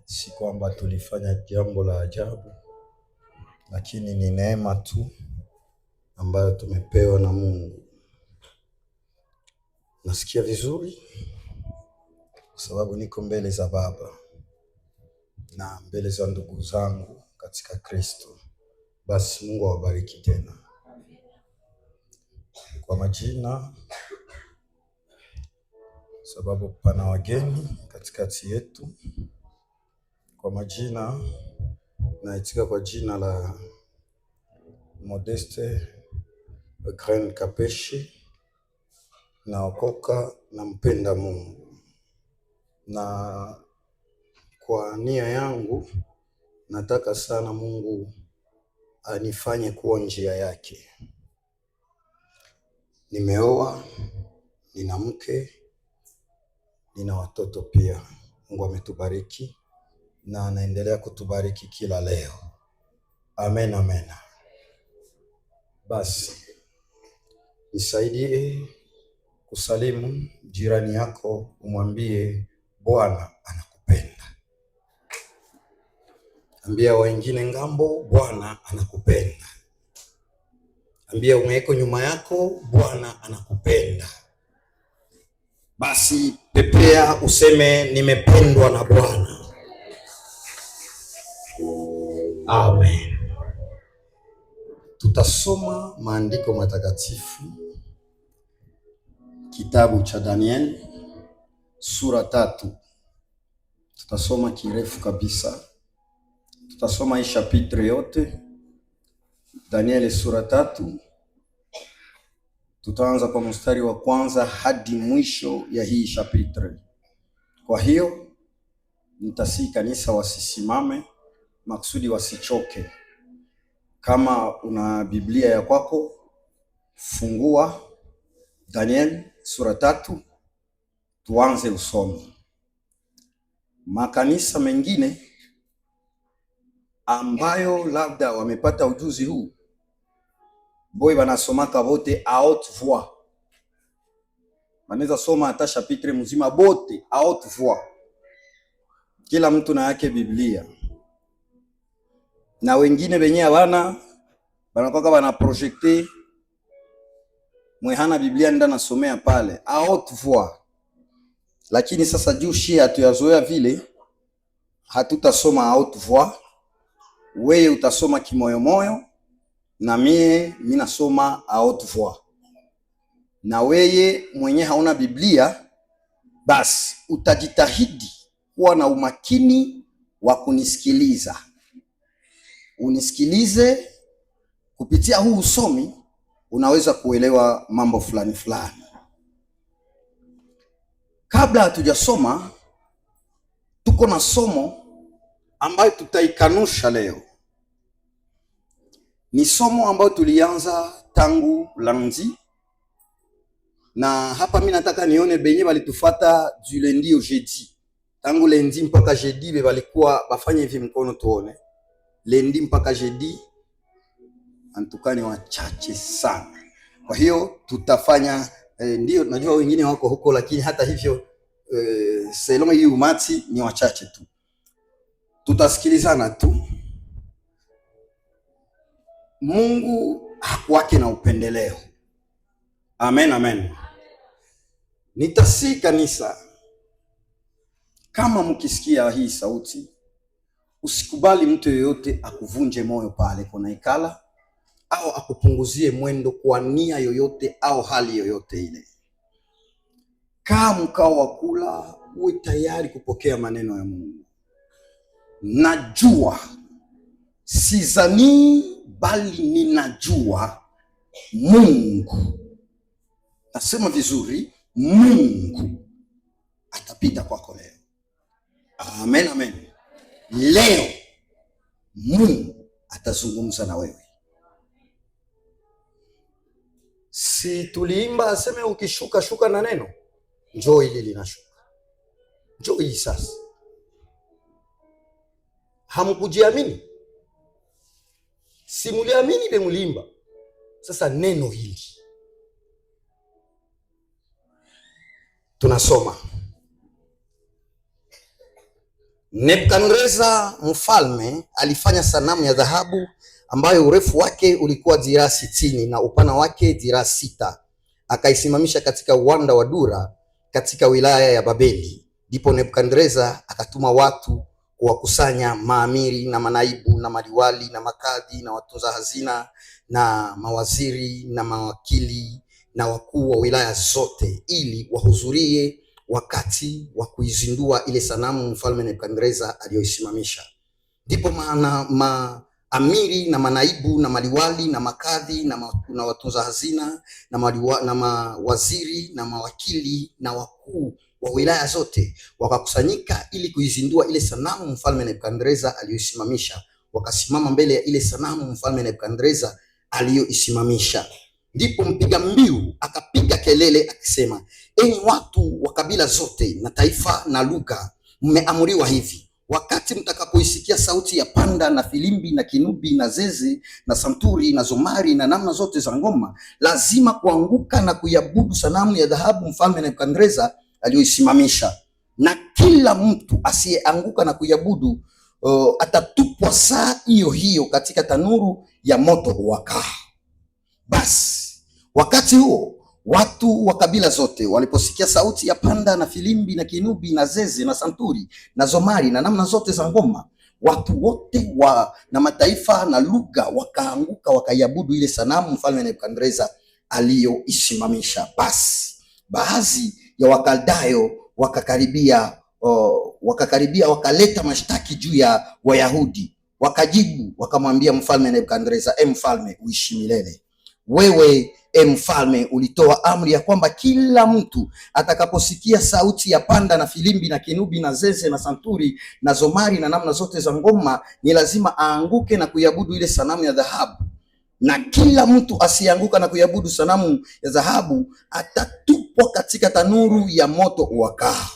Si kwamba tulifanya jambo la ajabu, lakini ni neema tu ambayo tumepewa na Mungu. Nasikia vizuri kwa sababu niko mbele za Baba na mbele za ndugu zangu katika Kristo. Basi Mungu awabariki tena. Kwa majina, sababu pana wageni katikati yetu. Kwa majina, naitika kwa jina la Modeste Grand Kapeshi, naokoka na mpenda Mungu. Na kwa nia yangu, nataka sana Mungu anifanye kuwa njia yake. Nimeoa, nina mke, nina watoto pia. Mungu ametubariki na anaendelea kutubariki kila leo. Amen, amen. Basi nisaidie kusalimu jirani yako, umwambie Bwana anakupenda. Ambia wengine ngambo, Bwana anakupenda. Ambia umeweko nyuma yako, Bwana anakupenda. Basi pepea useme nimependwa na Bwana. Amen. Tutasoma maandiko matakatifu, kitabu cha Daniel sura 3. Tutasoma kirefu kabisa. Tutasoma hii chapitre yote, Daniel sura 3. Tutaanza kwa mstari wa kwanza hadi mwisho ya hii chapitre. Kwa hiyo nitasihi kanisa wasisimame maksudi wasichoke. Kama una Biblia ya kwako, fungua Daniel sura 3, tuanze usomi. Makanisa mengine ambayo labda wamepata ujuzi huu, boy banasomaka bote a haute voix. Banaweza soma hata chapitre mzima bote a haute voix. Kila mtu na yake Biblia. Na wengine benye abana banakoka bana projecter mwehana Biblia nda nasomea pale a haute voix. Lakini sasa juu shia hatuyazoea vile, hatutasoma a haute voix. Wewe utasoma kimoyo moyo na mimi nasoma a haute voix. Na wewe mwenye hauna Biblia, basi utajitahidi kuwa na umakini wa kunisikiliza. Unisikilize kupitia huu usomi, unaweza kuelewa mambo fulani fulani. Kabla hatujasoma, tuko na somo ambayo tutaikanusha leo. Ni somo ambayo tulianza tangu lundi, na hapa mimi nataka nione benye balitufuata du lundi au jeudi. Tangu lundi mpaka jeudi be balikuwa bafanye hivi mkono tuone. Lundi mpaka jeudi antukani wachache sana. Kwa hiyo tutafanya ndio najua wengine wako huko, lakini hata hivyo selon hii umati ni wachache tu. Tutasikilizana tu. Mungu hakuwake na upendeleo. Amen, amen. Nitasihi kanisa, kama mkisikia hii sauti, usikubali mtu yoyote akuvunje moyo pale kuna ikala, au akupunguzie mwendo kwa nia yoyote au hali yoyote ile. Kama mkao wa kula, uwe tayari kupokea maneno ya Mungu. Najua, sizani bali ninajua Mungu. Nasema vizuri, Mungu atapita kwako leo. Amen, amen. Leo Mungu atazungumza na wewe. Si tuliimba aseme ukishuka shuka na neno, njoo hili linashuka. Njoo hii sasa. Hamkujiamini? Si muliamini be mulimba. Sasa neno hili. Tunasoma Nebukadneza mfalme alifanya sanamu ya dhahabu ambayo urefu wake ulikuwa dhiraa 60 na upana wake dhiraa 6, akaisimamisha katika uwanda wa Dura katika wilaya ya Babeli. Ndipo Nebukadneza akatuma watu kuwakusanya maamiri na manaibu na maliwali na makadhi na watunza hazina na mawaziri na mawakili na wakuu wa wilaya zote ili wahudhurie wakati wa kuizindua ile sanamu mfalme Nebukadneza aliyoisimamisha. Ndipo maamiri na manaibu na maliwali na makadhi na watunza hazina na mawaziri na mawakili na wakuu wa wilaya zote wakakusanyika ili kuizindua ile sanamu mfalme Nebukadneza aliyoisimamisha. Wakasimama mbele ya ile sanamu mfalme Nebukadneza aliyoisimamisha. Ndipo mpiga mbiu akapiga kelele akisema, enyi watu wa kabila zote na taifa na lugha, mmeamriwa hivi: wakati mtakapoisikia sauti ya panda na filimbi na kinubi na zeze na santuri na zomari na namna zote za ngoma, lazima kuanguka na kuiabudu sanamu ya dhahabu mfalme Nebukadneza aliyoisimamisha. Na kila mtu asiyeanguka na kuiabudu atatupwa saa hiyo hiyo katika tanuru ya moto uwakao. Basi wakati huo watu wa kabila zote waliposikia sauti ya panda na filimbi na kinubi na zeze na santuri na zomari na namna zote za ngoma, watu wote na mataifa na lugha wakaanguka wakaiabudu ile sanamu mfalme Nebukadneza aliyoisimamisha. Basi baadhi ya Wakaldayo wakakaribia wakaleta mashtaki juu ya Wayahudi. Wakajibu wakamwambia mfalme Nebukadneza, mfalme uishi milele. Wewe mfalme ulitoa amri ya kwamba kila mtu atakaposikia sauti ya panda na filimbi na kinubi na zeze na santuri na zomari na namna zote za ngoma ni lazima aanguke na kuiabudu ile sanamu ya dhahabu, na kila mtu asianguka na kuiabudu sanamu ya dhahabu atatupwa katika tanuru ya moto uwakao.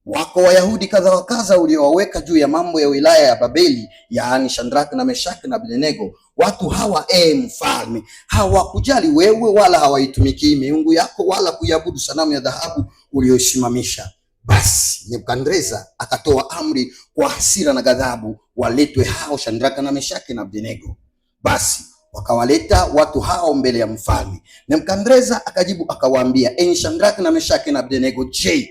Wako Wayahudi kadha wa kadha uliowaweka juu ya mambo ya wilaya ya Babeli, yaani Shadraka na Meshaki na Abednego. Watu hawa mfalme hawakujali wewe wala hawaitumikii miungu yako wala kuiabudu sanamu ya dhahabu uliyoisimamisha. Basi Nebukadneza akatoa amri kwa hasira na ghadhabu waletwe hao Shadraka na Meshaki na Abednego. Basi wakawaleta watu hao mbele ya mfalme. Nebukadneza akajibu akawaambia, enyi Shadraka na Meshaki na Abednego, je,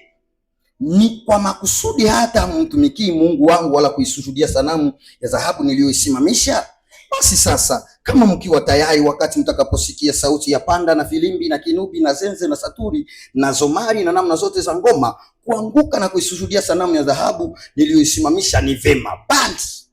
ni kwa makusudi hata mtumikii Mungu wangu wala kuisujudia sanamu ya dhahabu niliyoisimamisha? Basi sasa, kama mkiwa tayari, wakati mtakaposikia sauti ya panda na filimbi na kinubi na zenze na saturi na zomari na namna zote za ngoma, kuanguka na kuisujudia sanamu ya dhahabu niliyoisimamisha ni vema. Basi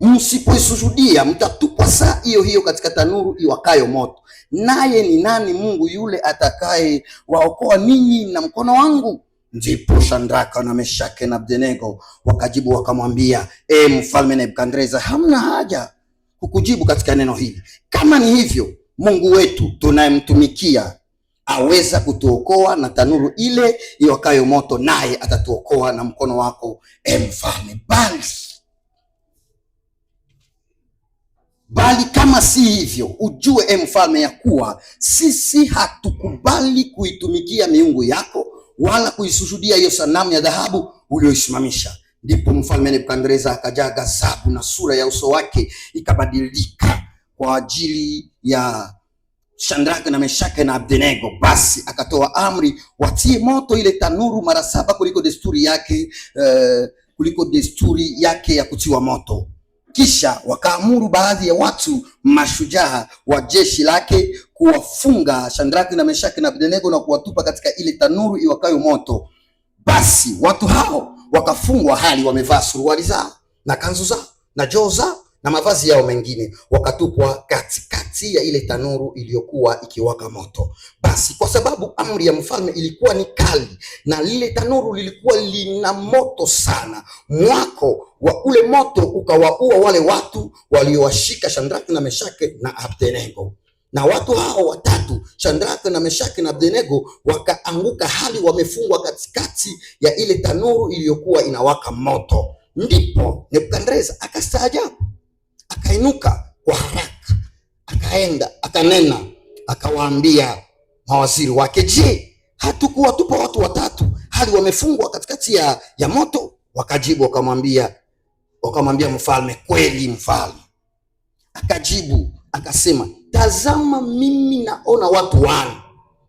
msipoisujudia mtatupwa saa hiyo hiyo katika tanuru iwakayo moto. Naye ni nani Mungu yule atakaye waokoa ninyi na mkono wangu? Ndipo Shadraka na Meshaki na Abednego wakajibu wakamwambia, mfalme Nebukadneza, hamna haja kukujibu katika neno hili. Kama ni hivyo, Mungu wetu tunayemtumikia aweza kutuokoa na tanuru ile iwakayo moto, naye atatuokoa na mkono wako, mfalme. Bali kama si hivyo, ujue mfalme ya kuwa sisi hatukubali kuitumikia miungu yako wala kuisujudia hiyo sanamu ya dhahabu ulioisimamisha. Ndipo mfalme Nebukadneza akajaa ghadhabu na sura ya uso wake ikabadilika kwa ajili ya Shadraka na Meshaki na Abednego. Basi akatoa amri watie moto ile tanuru mara 7 kuliko desturi yake ya kutiwa moto. Kisha wakaamuru baadhi ya watu mashujaa wa jeshi lake kuwafunga Shadraka na Meshaki na Abednego na kuwatupa katika ile tanuru iwakayo moto. Basi watu hao wakafungwa hali wamevaa suruali zao na kanzu zao na joo zao na mavazi yao mengine, wakatupwa katikati ya ile tanuru iliyokuwa ikiwaka moto. Basi kwa sababu amri ya mfalme ilikuwa ni kali na lile tanuru lilikuwa lina moto sana, mwako wa ule moto ukawaua wale watu waliowashika Shadraka na Meshaki na Abednego. Na watu hao watatu, Shadraka na Meshaki na Abednego, wakaanguka hali wamefungwa katikati ya ile tanuru iliyokuwa inawaka moto. Ndipo Nebukadneza akastaajabu, akainuka kwa haraka, akaenda akanena, akawaambia mawaziri wake, je, hatukuwatupa watu watatu hali wamefungwa katikati ya moto? Wakajibu wakamwambia mfalme, kweli mfalme. Akajibu akasema, tazama, mimi naona watu wana,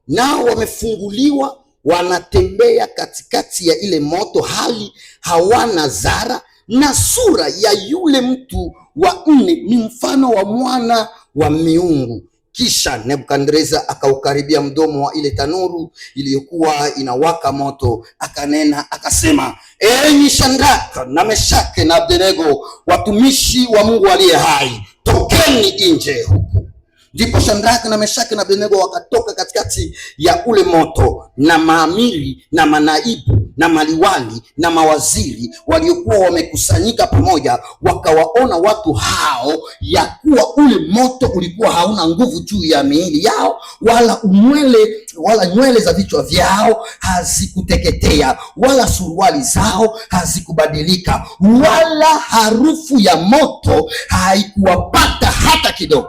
nao wamefunguliwa, wanatembea katikati ya ile moto, hali hawana zara, na sura ya yule mtu wa nne ni mfano wa mwana wa miungu. Kisha Nebukadneza akaukaribia mdomo wa ile tanuru iliyokuwa inawaka moto, akanena akasema, enyi Shadraka na Meshaki na Abednego, watumishi wa Mungu aliye hai, tokeni nje huku. Ndipo Shadraka na Meshaki na Abednego wakatoka katikati ya ule moto, na maamiri na manaibu na maliwali na mawaziri waliokuwa wamekusanyika pamoja, wakawaona watu hao ya kuwa ule moto ulikuwa hauna nguvu juu ya miili yao, wala nywele za vichwa vyao hazikuteketea, wala suruali zao hazikubadilika, wala harufu ya moto haikuwapata hata kidogo.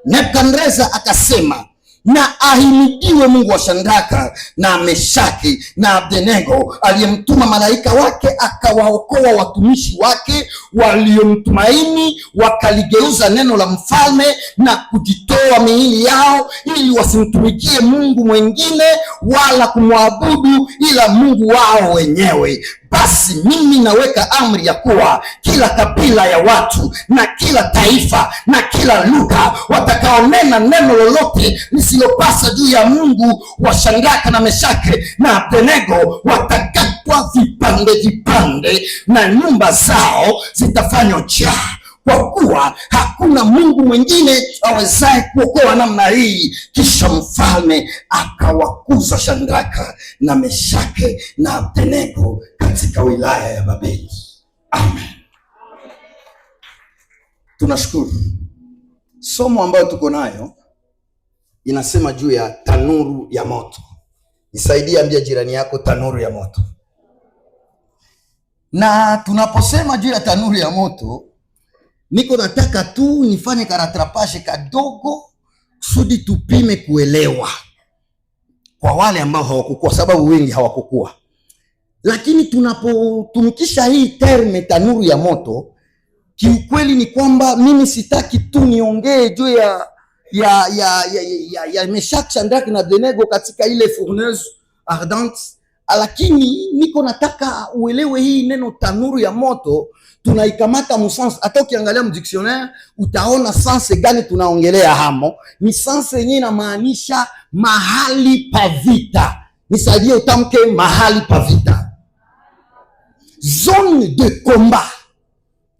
Nebukadneza akasema, na ahimidiwe Mungu wa Shadraka na Meshaki na Abednego, aliyemtuma malaika wake akawaokoa watumishi wake waliomtumaini, wakaligeuza neno la mfalme na kujitoa miili yao, ili wasimtumikie Mungu mwingine wala kumwabudu ila Mungu wao wenyewe. Basi mimi naweka amri ya kuwa kila kabila ya watu na kila taifa na kila lugha watakaonena neno lolote lisilopasa juu ya Mungu wa Shadraka na Meshaki na Abednego watakatwa vipande vipande, na nyumba zao zitafanywa jaa, kwa kuwa hakuna Mungu mwingine awezaye kuokoa namna hii. Kisha mfalme akawakuza Shadraka na Meshaki na Abednego katika wilaya ya Babeli. Amen. Tunashukuru. Somo ambayo tuko nayo inasema juu ya tanuru ya moto. Nisaidie, ambia jirani yako tanuru ya moto. Na tunaposema juu ya tanuru ya moto, niko nataka tu nifanye karatrapashe kadogo kusudi tupime kuelewa kwa wale ambao hawakukua, sababu wengi hawakukua. Lakini tunapotumikisha hii terme tanuru ya moto, kiukweli ni kwamba mimi sitaki tu niongee juu ya Meshaki, Shadraka na Abednego katika ile fourneuse ardente, lakini niko nataka uelewe hii neno tanuru ya moto tunaikamata musanse. Hata ukiangalia mdictionnaire utaona sanse gani tunaongelea hamo. Ni sanse yenyewe inamaanisha mahali pa vita. Nisaidie utamke mahali pa vita, zone de combat.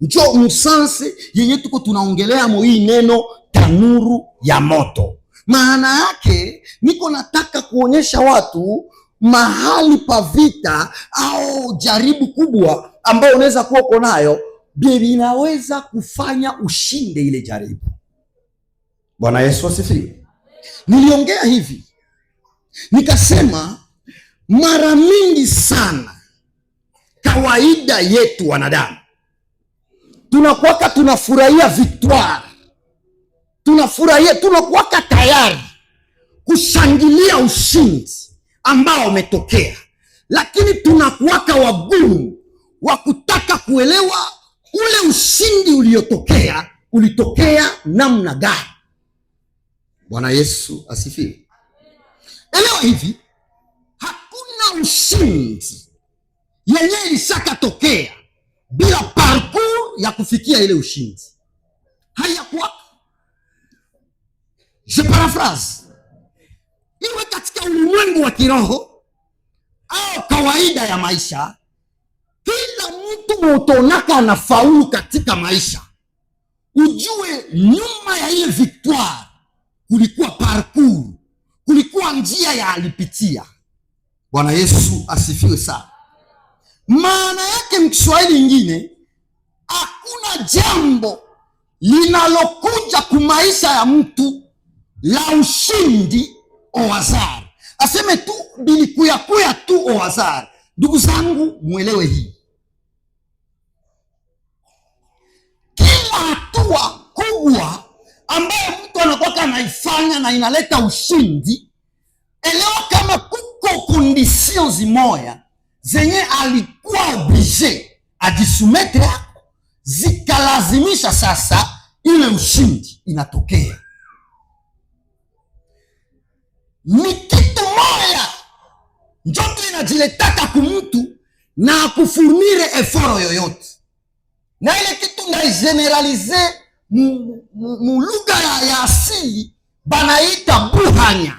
Njo musanse yenye tuko tunaongelea mo hii neno tanuru ya moto. Maana yake niko nataka kuonyesha watu mahali pa vita au jaribu kubwa ambayo unaweza kuwa uko nayo, inaweza kufanya ushinde ile jaribu. Bwana Yesu asifiwe. Niliongea hivi nikasema, mara mingi sana kawaida yetu wanadamu tunakuwaka tunafurahia victoire, tunakuwaka tayari kushangilia ushindi ambao umetokea, lakini tunakuwaka wagumu wa kutaka kuelewa ule ushindi ulitokea namna gani. Bwana Yesu asifiwe. Elewa hivi, hakuna ushindi yenye ilishakatokea bila parcours ya kufikia ile ushindi. Hayakuwa. Je paraphrase. Iwe katika ulimwengu wa kiroho au kawaida ya maisha, kila mtu mwotonaka anafaulu katika maisha, ujue nyuma ya ile victoire kulikuwa parcours, kulikuwa njia ya alipitia. Bwana Yesu asifiwe sana. Maana yake mkiswahili ingine, hakuna jambo linalokuja kumaisha ya mtu la ushindi au hasara. Aseme tu bilikuya tu au hasara. Ndugu zangu, mwelewe hii. Kila hatua kubwa ambayo mtu anakuwa anaifanya na inaleta ushindi, elewa kama kuko conditions zimoya zenye alikuwa oblige ajisumete yako zikalazimisha sasa ile ushindi inatokea. Ni kitu moya njoto inajiletaka kumtu na akufurnire eforo yoyote, na ile kitu ndaigeneralize mulugha ya asili banaita buhanya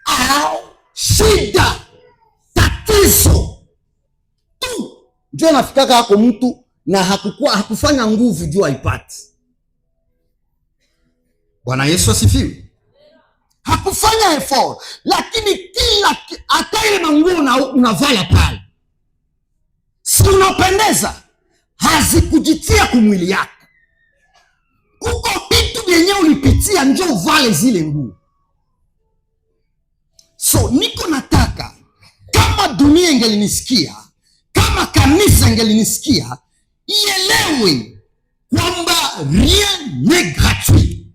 au shida, tatizo tu njo nafikaka hako mtu na hakufanya nguvu juu aipati. Bwana Yesu asifiwe. Hakufanya effort, lakini kila hata ile manguo unavala pale si unapendeza, hazikujitia kumwili yako. Kuko vitu vyenye ulipitia njo uvale zile nguo. So niko nataka kama dunia ingelinisikia, kama kanisa ingelinisikia, ielewe kwamba rien n'est gratuit.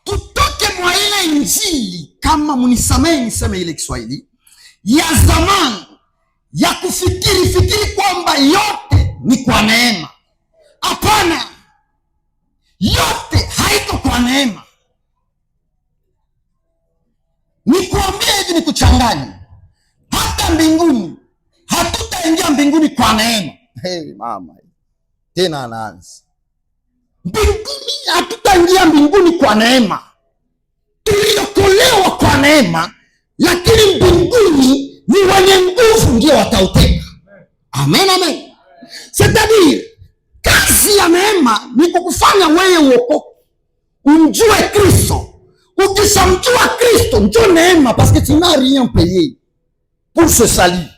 Tutoke mwa ile injili, kama munisamehe niseme ile Kiswahili ya zamani ya kufikiri kwamba yote ni kwa neema. Hapana, yote haiko kwa neema. Nikuambia hivi, nikuchanganya, hata mbinguni hatutaingia mbinguni kwa neema. Hey mama, tena anaanza mbinguni, hatutaingia mbinguni kwa neema. Tuliokolewa kwa neema, lakini mbinguni ni wenye nguvu ndio watauteka. Amen, amen. C'est-à-dire kazi ya neema ni kukufanya wewe uokoke, umjue Kristo. Ukishamjua Kristo ndio neema, parce que tu n'as rien payé pour ce salut.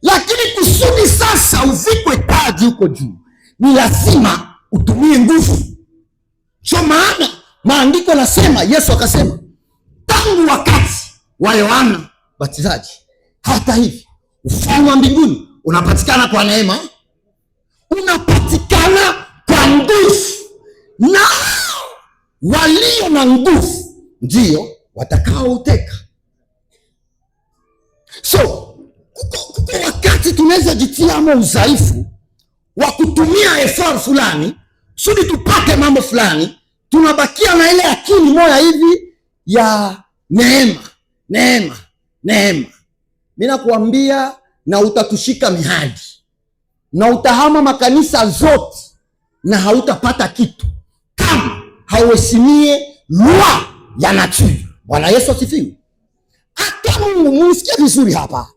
Lakini kusudi sasa uvikwe taji huko juu, ni lazima utumie nguvu. Sio maana maandiko nasema, Yesu akasema tangu wakati wa Yohana Batizaji hata hivi ufalme wa mbinguni unapatikana kwa neema, unapatikana kwa nguvu, na walio na nguvu ndio watakao uteka. So kuko wakati tunaweza jitia ama udhaifu wa kutumia effort fulani kusudi tupate mambo fulani, tunabakia na ile akili moja hivi ya neema, neema, neema. Mimi nakuambia, na utatushika mihadi na utahama makanisa zote na hautapata kitu kama hauheshimie loi ya nature. Bwana Yesu asifiwe. Hata Mungu, musikie vizuri hapa,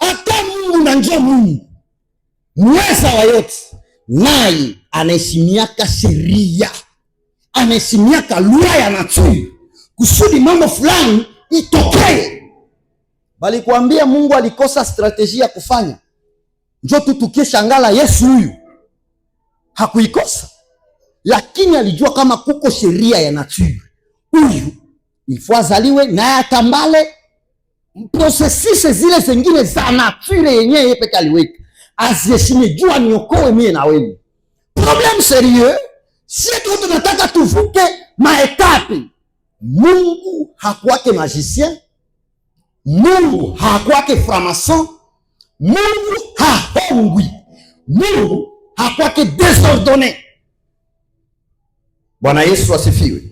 hata Mungu na njoo Mungu mweza wa yote, naye anaheshimiaka sheria, anaheshimiaka loi ya nature kusudi mambo fulani itokee. Bali kuambia Mungu alikosa strategia ya kufanya, njoo tu tukishangala Yesu huyu hakuikosa, lakini alijua kama kuko sheria ya nature. Huyu ifo azaliwe naye atambale prosesise zile zingine za nature yenyewe yeye peke aliweka, aziheshimie, jua niokoe mie na wewe. Problem serieux, si tu tunataka tuvuke maetapi. Mungu hakuwake magicien, Mungu hakuwake franc-maçon, Mungu hahongwi, Mungu hakuwake désordonné. Bwana Yesu asifiwe.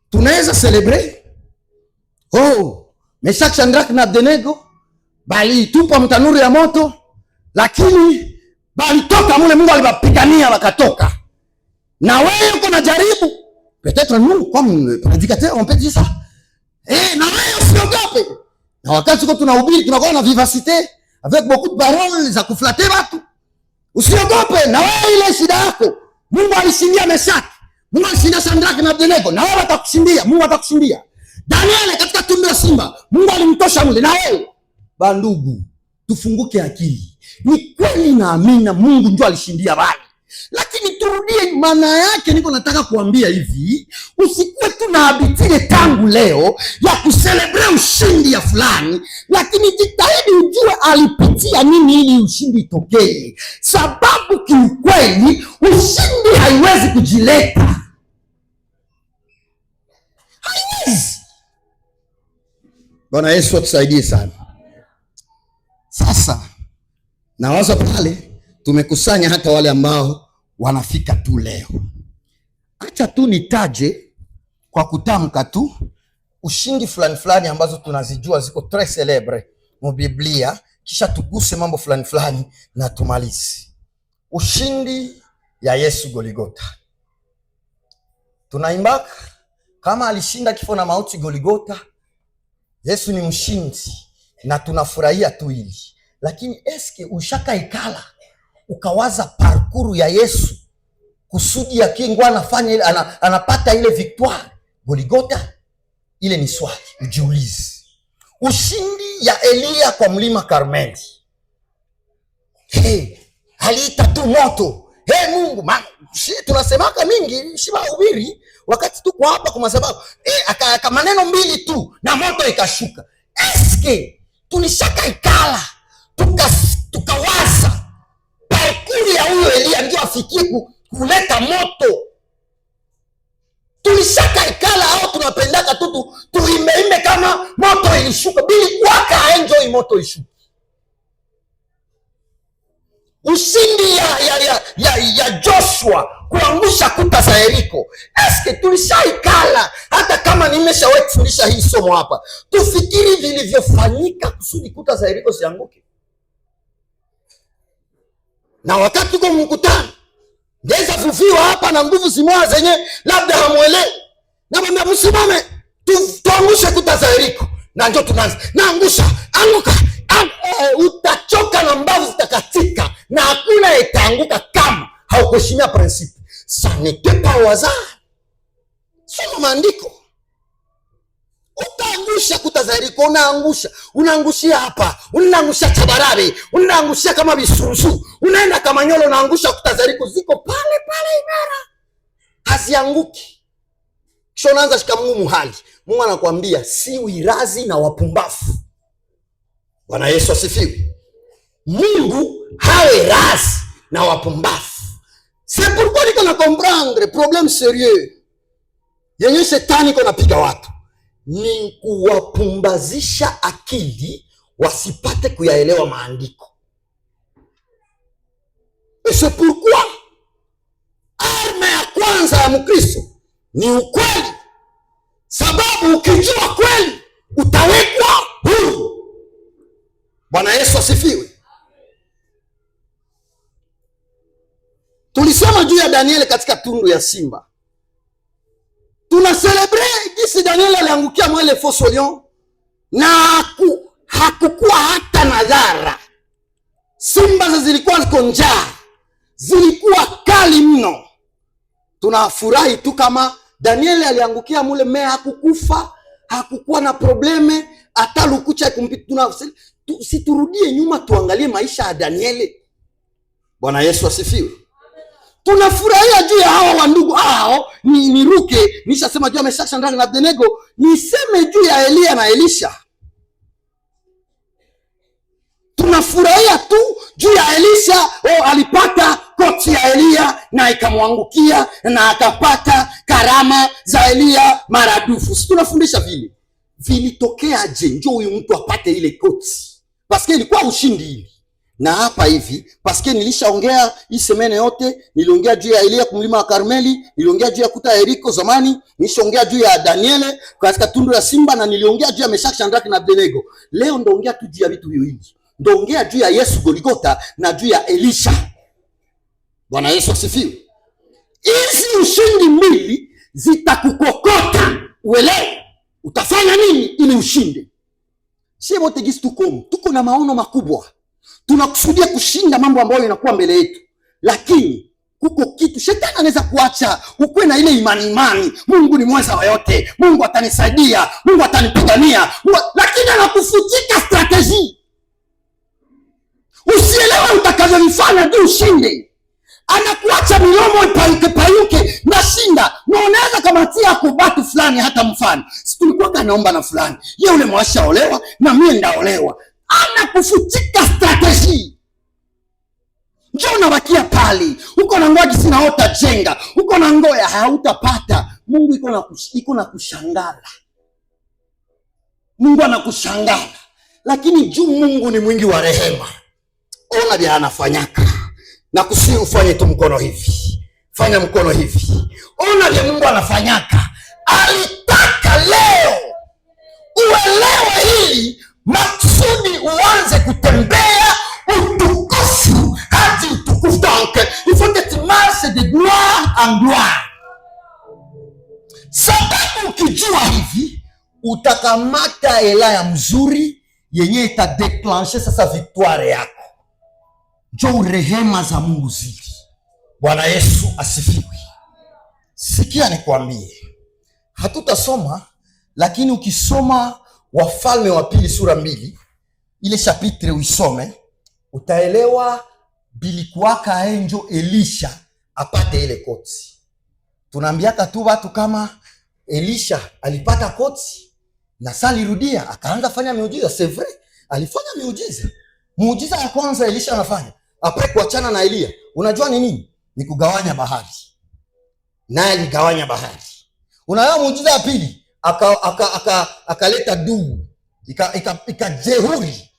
Tunaweza celebrate, Meshaki, Shadraka na Abednego bali tupa mtanuru ya moto, lakini bali toka mule, Mungu alibapigania wakatoka. Na wewe uko na jaribu, peut-être nous comme prédicateur on peut dire ça, na wewe usiogope. Na wakati uko tunahubiri tunakuwa na vivacité avec beaucoup de paroles za kuflatter watu, usiogope. Na wewe ile shida yako, Mungu alishindia Meshaki, Mungu alishindia Shadraka na Abednego, na wewe atakushindia. Mungu atakushindia. Daniel katika tundu la simba, Mungu alimtosha mule, na wewe. Bandugu, tufunguke akili. Ni kweli na amina, Mungu ndio alishindia bali, lakini turudie maana yake. Niko nataka kuambia hivi, usikuwe tu na habitile tangu leo ya kuselebrate ushindi ya fulani, lakini jitahidi ujue alipitia nini ili ushindi itokee, sababu kiukweli ushindi haiwezi kujileta, haiwezi. Bwana Yesu atusaidie sana. Sasa nawaza pale tumekusanya hata wale ambao wanafika tu leo. Acha tu nitaje kwa kutamka tu ushindi fulani ambazo tunazijua ziko très celebre mu Biblia, kisha tuguse mambo fulani na tumalize. Ushindi ya Yesu Goligota. Tunaimbaka kama alishinda kifo na mauti Goligota, Yesu ni mshindi na tunafurahia tu hili. Lakini eske ushaka ikala ukawaza parkuru ya Yesu kusudi ya kingwa anafanya anapata ile victoire Goligota? Ile ni swali ujiulize. Ushindi ya Elia kwa mlima Karmeli. Aliita tu moto. Mungu, tunasemaka mingi shibahubiri wakati tuko hapa kwa sababu aka maneno mbili tu na moto ikashuka. Eske tulishaka ikala tukawaza parkuru ya huyo Elia ndio afikie kuleta moto? Tulishaka ikala au tunapendaka tu tuimbe kama moto ilishuka bili kwaka enjoy moto ishuka? Ushindi ya Joshua kuangusha kuta za Yeriko. Eske tulishaikala hata kama nimeshawahi kufundisha hii somo hapa, tufikiri vilivyofanyika kusudi kuta za Yeriko zianguke? Na wakati tuko mkutano ndeza fufiwa hapa na nguvu zimoja zenye labda hamuelewi, na mwambia msimame tuangushe kuta za Yeriko, na ndio tunaanza naangusha anguka. Utachoka na mbavu zitakatika na hakuna itaanguka kama haukuheshimia prinsipi. Sanetepa waza soma maandiko. Utaangusha kuta za Yeriko, unaangushia hapa, unaangusha Chabarabe, unaangushia kama Bisurusu, unaenda kama Nyolo, unaangusha kuta za Yeriko ziko pale imara, hazianguki. Kisha unaanza shika Mungu hali. Mungu anakuambia si wirazi na wapumbafu. Bwana Yesu asifiwe. Mungu hawe razi na wapumbafu. C'est pourquoi niko na comprendre problème sérieux yenye shetani iko napiga watu ni kuwapumbazisha akili wasipate kuyaelewa maandiko. Et c'est pourquoi arme ya kwanza ya Mkristo ni ukweli, sababu ukijua kweli utawekwa huru. Bwana Yesu asifiwe. Tulisema juu ya Daniel katika tundu ya simba. Tuna celebrate jinsi Daniel aliangukia mwele foso lion na hakukuwa hata nadhara. Simba zilikuwa ziko njaa, zilikuwa kali mno. Tunafurahi tu kama Daniel aliangukia mule mea, hakukufa, hakukuwa na probleme, hata lukucha kumpita. Siturudie nyuma tuangalie maisha ya Daniel. Bwana Yesu asifiwe. Tunafurahia juu ya hawa wandugu hao. Niruke nishasema juu ya Meshaki, Shadraka na Abednego, niseme juu ya Elia na Elisha. Tunafurahia tu juu ya Elisha, alipata koti ya Elia na ikamwangukia na akapata karama za Elia maradufu. Si tunafundisha vile vilitokea je njoo huyu mtu apate ile koti? Paske ilikuwa ushindi hili. Na hapa hivi, paske nilishaongea hii semene yote, niliongea juu ya Elia kumlima wa Karmeli, niliongea juu ya kuta ya Yeriko zamani, nilishaongea juu ya Daniel katika tundu ya simba, na niliongea juu ya Meshaki, Shadraka na Abednego. Leo ndaongea tu juu ya vitu viwili. Ndaongea juu ya Yesu Goligota na juu ya Elisha. Bwana Yesu asifiwe. Hizi ushindi mbili zitakukokota uelewe utafanya nini ili ushinde. Sisi wote gisi tuko na maono makubwa. Tunakusudia kushinda mambo ambayo yanakuwa mbele yetu. Lakini kuko kitu shetani anaweza kuacha ukwe na ile imani. Mungu ni mweza wa yote. Mungu atanisaidia. Mungu atanipigania. Lakini anakufutika strategy. Usielewe utakavyofanya ndio ushinde. Anakuacha milomo ipayuke na shinda. Na unaweza kamatia kubatu fulani hata mfano. Si tulikuwa kanaomba na fulani. Yeye ule mwasha olewa na mimi ndaolewa. Anakufutika strategy. Njoo unabakia pale. Uko na ngoja sina hota jenga. Uko na ngoya hautapata. Mungu iko na kushangala. Mungu anakushangala. lakini juu Mungu ni mwingi wa rehema, ona vya anafanyaka, na kusi ufanye tu mkono hivi, fanya mkono hivi, ona vya Mungu anafanyaka. Alitaka leo uelewe hili maksudi, uanze kutembea utukufu hadi utukufu. Donc il faut que tu marches de gloire en gloire. Sababu ukijua hivi utakamata ela ya mzuri yenye itadeclenche sasa victoire yako. Njoo rehema za Mungu zili. Bwana Yesu asifiwe. Sikia nikwambie, hatutasoma lakini ukisoma Wafalme wa Pili sura 2 ile chapitre uisome, utaelewa bilikuwaka enjo Elisha apate ile koti. Tunaambiaka tu watu kama Elisha alipata koti na sali rudia akaanza fanya miujiza. C'est vrai, alifanya miujiza. Muujiza ya kwanza Elisha anafanya apre kuachana na Elia, unajua ni nini? Ni kugawanya bahari. Naye aligawanya bahari. Unaona muujiza ya pili akaleta dubu ikajehuri.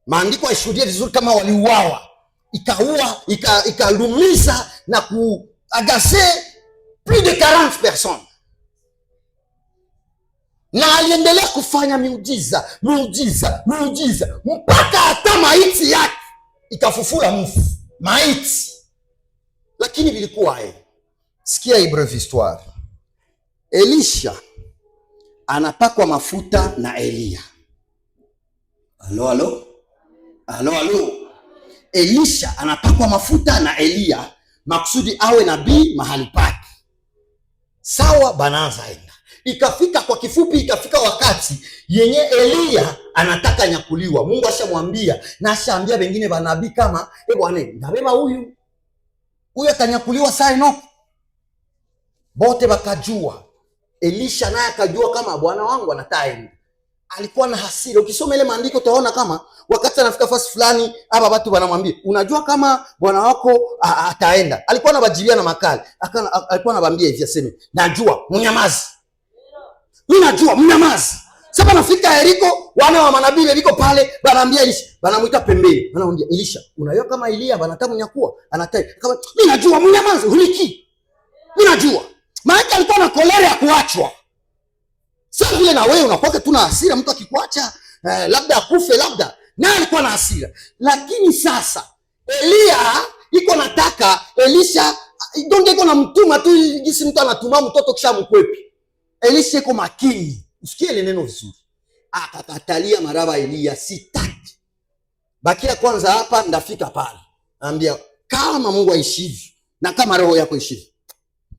Maandiko yashuhudia vizuri kama waliuawa, ikaua ikalumiza na kuagase plus de 40 personnes. Na aliendelea kufanya miujiza mpaka hata maiti yake ikafufula mfu maiti. Lakini vilikuwa sikia hii breve histoire. Elisha anapakwa mafuta na Elia. Alo. Elisha anapakwa mafuta na Elia maksudi awe nabii mahali pake. Sawa, banaanza enda. Ikafika kwa kifupi, ikafika wakati yenye Elia anataka nyakuliwa. Mungu ashamwambia na ashaambia wengine banabii kama bwana ndabeba huyu atanyakuliwa saa ino. Bote bakajua. Elisha naye akajua kama bwana wangu anataenda. Alikuwa na hasira. Ukisoma ile maandiko utaona kama wakati anafika fasi fulani hapa watu wanamwambia, unajua kama bwana wako ataenda. Alikuwa anabajilia na makali. Alikuwa anabambia hivi aseme, najua mnyamazi. Mimi najua mnyamazi. Sasa nafika Yeriko, wana wa manabii waliko pale, wanaambia Elisha, wanamuita pembeni. Wanamwambia Elisha, unajua kama Elia anataka mnyakua, anataka. Kama mimi najua mnyamazi, huliki. Mimi najua. Maana alikuwa na kolera ya kuachwa. Sasa vile na wewe unakuwa tu na hasira, mtu akikuacha labda akufe labda. Na alikuwa na hasira. Lakini sasa Elia iko nataka Elisha donge iko na mtuma tu jinsi mtu anatuma mtoto kisha mkwepi. Elisha iko makini. Usikie ile neno vizuri. Akakatalia maraba Elia, sitaki. Bakia kwanza hapa ndafika pale. Anambia kama Mungu aishivyo na kama roho yako ishivyo,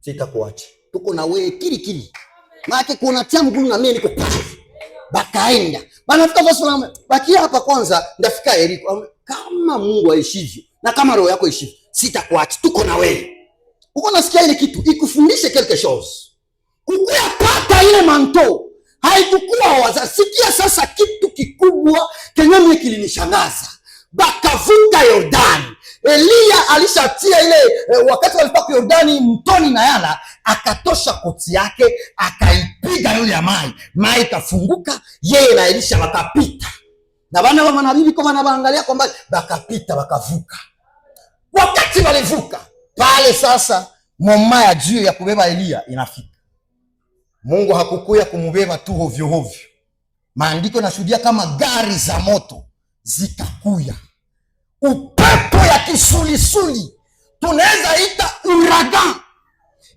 sitakuacha. Tuko na wewe kili. Maana kuna tia mguu na mimi niko pale. Bakaenda. Banafika basi na bakia hapa kwanza ndafika Yeriko. Kama Mungu aishivyo na kama roho yako ishivyo, sitakuacha. Tuko na wewe. Uko nasikia ile kitu ikufundishe quelque chose. Ukuyapata ile manto haikukuwa waza. Sikia sasa kitu kikubwa kenye mimi kilinishangaza. Bakavuka Yordani. Elia alishatia ile wakati walipaka Yordani mtoni na yala, akatosha koti yake, akaipiga yule ya mai kafunguka, yeye na Elisha wakapita. Na bana wa manabii kwa wanaangalia kwamba bakapita bakavuka. Wakati walivuka pale sasa moma ya juu ya kubeba Elia inafika. Mungu hakukuya kumubeba tu hovyo. Maandiko yanashuhudia kama gari za moto zikakuya. Upepo ya kisulisuli, tunaweza ita uragan.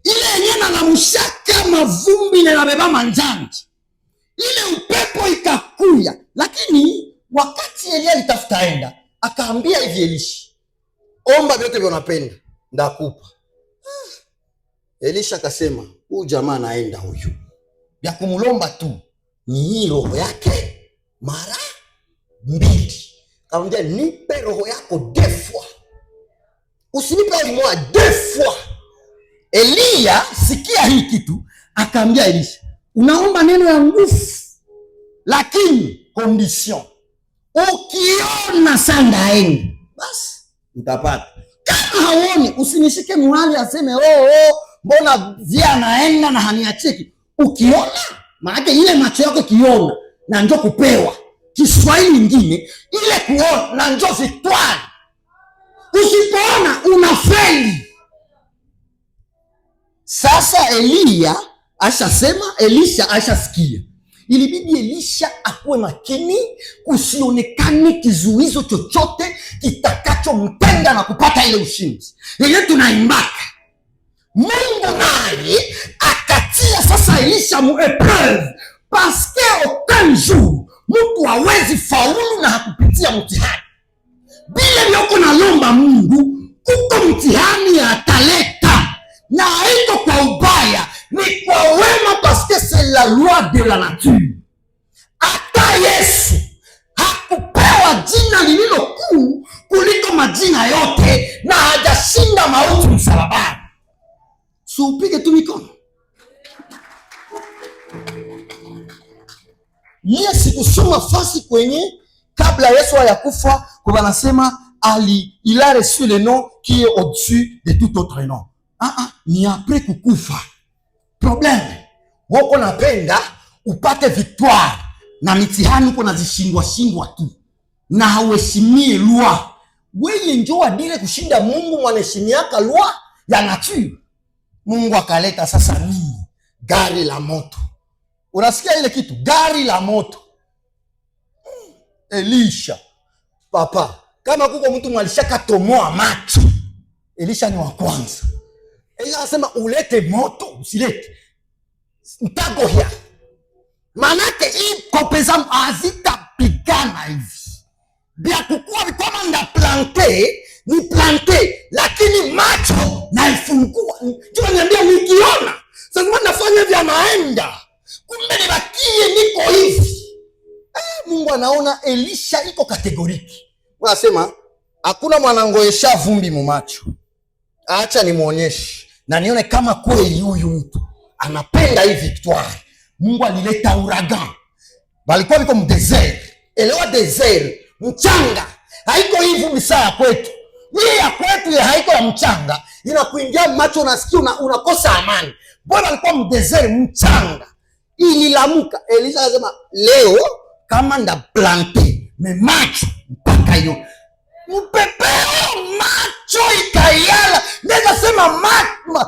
Ile yenye na mshaka mavumbi na nabeba manjanji. Ile upepo ikakuya. Lakini wakati Elia alitafuta enda, akaambia hivi Elisha, omba vyote vile unapenda, ndakupa. Elisha akasema, huyu jamaa naenda huyu. Ya kumulomba tu ni hii roho yake mara 2. Akamwambia nipe roho yako 2 fois. Usinipe roho moja 2 fois. Elia sikia hii kitu, akaambia Elisha, unaomba neno ya nguvu, lakini condition. Ukiona sandaeni, basi utapata. Kama haoni, usinishike muhali aseme mbona vya naenda na haniachiki. Ukiona, maana ile macho yako kiona na ndio kupewa. Kiswahili ingine ile kuona na njo victoire. Usipoona unafeli. Sasa Elia ashasema, Elisha ashasikia. Ilibidi Elisha akuwe makini, kusionekane kizuizo chochote kitakachomtenga na kupata ile ushindi. Ile tunaimbaka. Mungu naye akatia sasa Elisha mu épreuve, parce que aucun jour mtu hawezi faulu na hakupitia mtihani. Bila yoko na lomba Mungu, kuko mtihani ataleta. Na haiko kwa ubaya, ni kwa wema, parce que c'est la loi de la nature. Hata Yesu hakupewa jina lililo kuu kuliko majina yote na hajashinda mauti msalabani. So upige tu mikono. Yesu kusoma fasi kwenye kabla Yesu hayakufa kwa wanasema il a reçu le nom qui est au-dessus de tout autre nom. Ni après kukufa. Problème. Wako napenda upate victoire na mitihani uko nazishindwa tu. Na hauheshimie loi. Wewe njoo adile kushinda Mungu mwanaheshimiaka loi ya nature. Mungu akaleta sasa nini? Gari la moto. Unasikia ile kitu? Gari la moto. Elisha. Papa, kama kuko mtu mwalishaka tomoa macho, Elisha ni wa kwanza. Elisha anasema ulete moto, usilete. Ntagohia. Manake hii kopeza hazitapigana hivi. Bia kukua kama nda plante, ni plante, lakini macho naifungua. Njoo niambia nikiona. Sasa nafanya vya naenda. Kumbe nibakie niko hivi. Mungu anaona Elisha iko kategoriki. Unasema hakuna mwanangoesha vumbi mu macho. Acha nimuonyeshe na nione kama kweli huyu mtu anapenda hii victoire. Mungu alileta uragan. Balikuwa biko mdesert. Elewa desert, mchanga. Haiko hivi misaa kwetu. Hii ya kwetu ya haiko ya mchanga. Inakuingia macho, unasikia unakosa amani. Bwana alikuwa mdesert, mchanga. Ililamuka. Elisha anasema leo kama nda plante me macho mpaka hiyo mpepeo macho ikayala. Nenda sema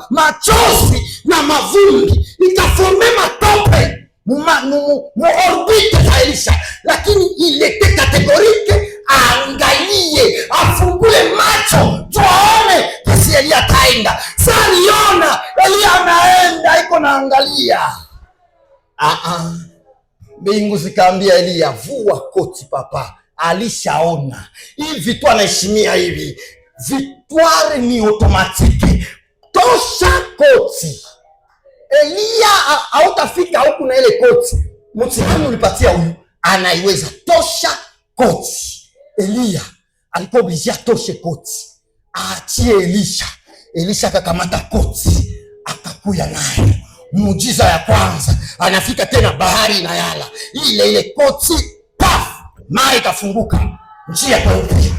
machozi na mavumbi ikaforme matope mu orbite za Elisha, lakini ilete kategorike. Angalie, afungule macho tuone kasi Elia taenda. Sasa niona Elia anaenda iko naangalia. Mbingu zikaambia Elia, vua koti papa. Alishaona hivi tu, anaheshimia hivi. Victoire ni automatique. Tosha koti. Elia hautafika huku na ile koti. Mtihani ulipatia huyu, anaiweza. Tosha koti. Elia alikuwa obligé atoshe koti. Aachie Elisha. Elisha akakamata koti, akakuya nayo. Muujiza ya kwanza, anafika tena bahari inayala. Ile koti, paf, maji ikafunguka. Njia peupe.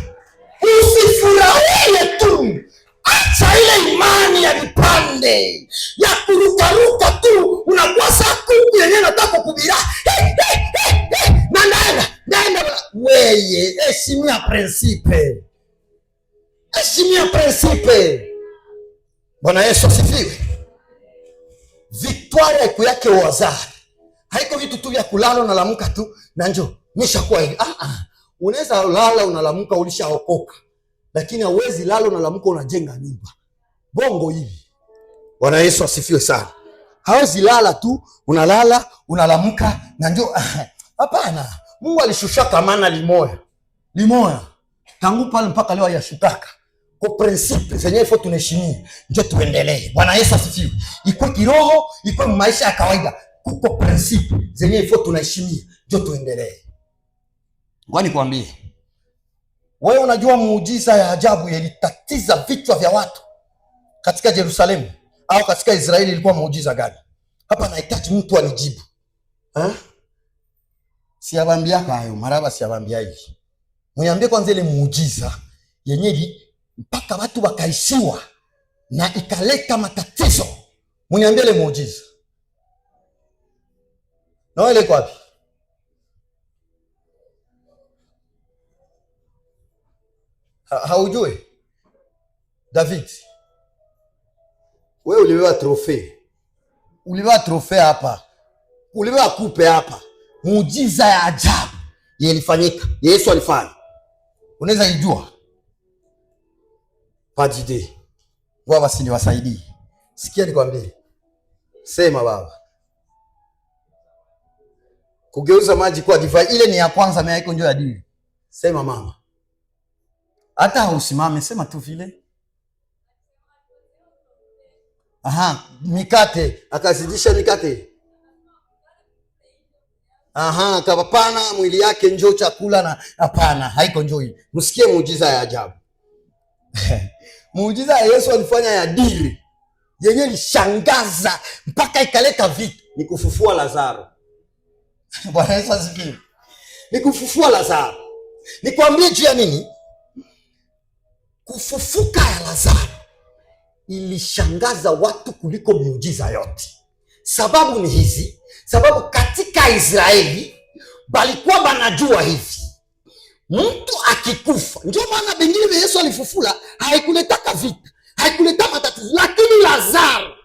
Usifurahie tu. Acha ile imani ya vipande. Ya kurukaruka tu. Unakuwa sakuku yenye nataka kubira. Nanda. Weye, heshimia principe. Heshimia principe. Bwana Yesu asifiwe. Victoire haiku yake wazari. Haiko vitu tu vya kulala unalamuka tu na njoo nishakuwa hivi. Unaweza lala unalamuka ulishaokoka. Lakini hauwezi lala unalamuka unajenga nyumba. Bongo hivi. Bwana Yesu asifiwe sana. Hauwezi lala tu unalala unalamuka na njoo. Hapana. Mungu alishusha kamana limoya. Tangu pale mpaka leo yashukaka. Kwa principe zenye ifo tunaheshimia, ndio tuendelee. Bwana Yesu asifiwe. Iko kiroho, iko maisha ya kawaida. Kuko principe zenye ifo tunaheshimia, ndio tuendelee. Ngoja nikwambie. Wewe unajua muujiza ya ajabu ilitatiza vichwa vya watu katika Yerusalemu au katika Israeli ilikuwa muujiza gani? Hapa nahitaji mtu anijibu. Siabambia hayo, maraba siabambia hivi. Mniambie kwanza ile muujiza yenyewe mpaka watu wakaishiwa na ikaleta matatizo. Mniambie ile muujiza. Na wale kwa wapi? Haujui David, wewe uliwewa trofe hapa, uliwewa kupe hapa. Muujiza ya ajabu ilifanyika, Yesu alifanya, unaweza ijua pajide baba, si niwasaidie. Sikia nikwambie, sema baba, kugeuza maji kuwa divai, ile ni ya kwanza, mimi haiko njoo ya dini. Sema mama, hata hausimame, sema tu vile. Aha, mikate, akazidisha mikate. Aha, kapapana mwili yake njoo chakula, na hapana, haiko njoo hii. Msikie muujiza ya ajabu. Muujiza ya Yesu alifanya ya dili yenye lishangaza mpaka ikaleta vitu, ni kufufua Lazaro. Bwana Yesu asifiwe. Ni kufufua Lazaro. Nikwambie juu ya nini? Kufufuka ya Lazaro ilishangaza watu kuliko miujiza yote. Sababu ni hizi, sababu katika Israeli balikuwa banajua hivi, mtu akikufa, ndio maana bengine Yesu alifufula, haikuletaka vita, haikuleta matatizo. Lakini Lazaro,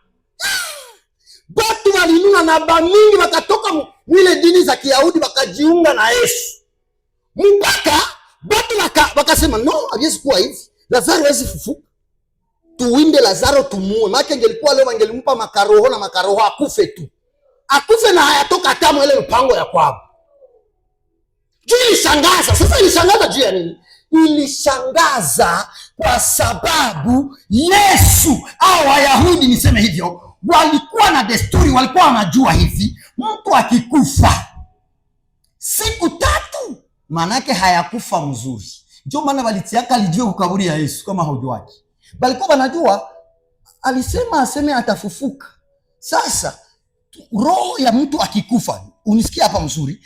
batu walinuna na bamingi wakatoka mwile dini za Kiyahudi wakajiunga na Yesu, mpaka batu wakasema no, hawezi kuwa hivi, Lazaro hawezi fufuka, tuwinde Lazaro tumuue. Maana ingelikuwa leo wangelimpa makaroho na makaroho akufe tu, akufe na hayatoka tamu ile mpango ya kwao. Juu ilishangaza. Sasa ilishangaza juu ya nini? Ilishangaza kwa sababu Yesu au Wayahudi niseme hivyo, walikuwa na desturi, walikuwa wanajua hivi, mtu akikufa siku 3 manake hayakufa mzuri. Ndio maana walitiaka alijue kukaburi ya Yesu kama haujuaji. Balikuwa wanajua alisema aseme atafufuka. Sasa roho ya mtu akikufa, unisikia hapa mzuri,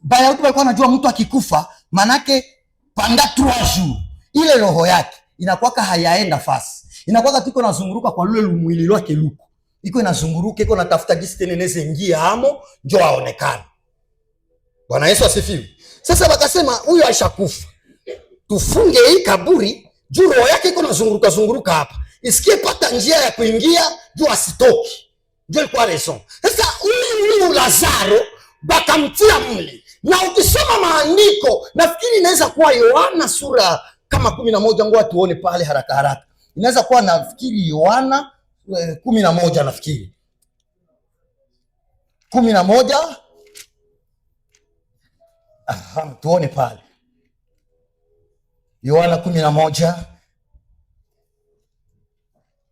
Bayahudi walikuwa wanajua mtu akikufa manake panda 3 jours ile roho yake inakuwa hayaenda fasi, inakuwa tiko nazunguruka kwa lule mwili wake luko iko inazunguruka, iko natafuta gisi tena inaweza ingia hamo ndio aonekane. Bwana Yesu asifiwe. Sasa wakasema huyu aishakufa, tufunge hii kaburi juu roho yake iko nazunguruka hapa, isikie pata njia ya kuingia juu asitoki. Ndio ilikuwa raison. Sasa huyu Lazaro bakamtia mle, na ukisoma maandiko nafikiri inaweza kuwa Yohana sura kama 11, ngoja tuone pale haraka haraka. Inaweza kuwa nafikiri Yohana 11, nafikiri 11. Aha, tuone pale Yohana 11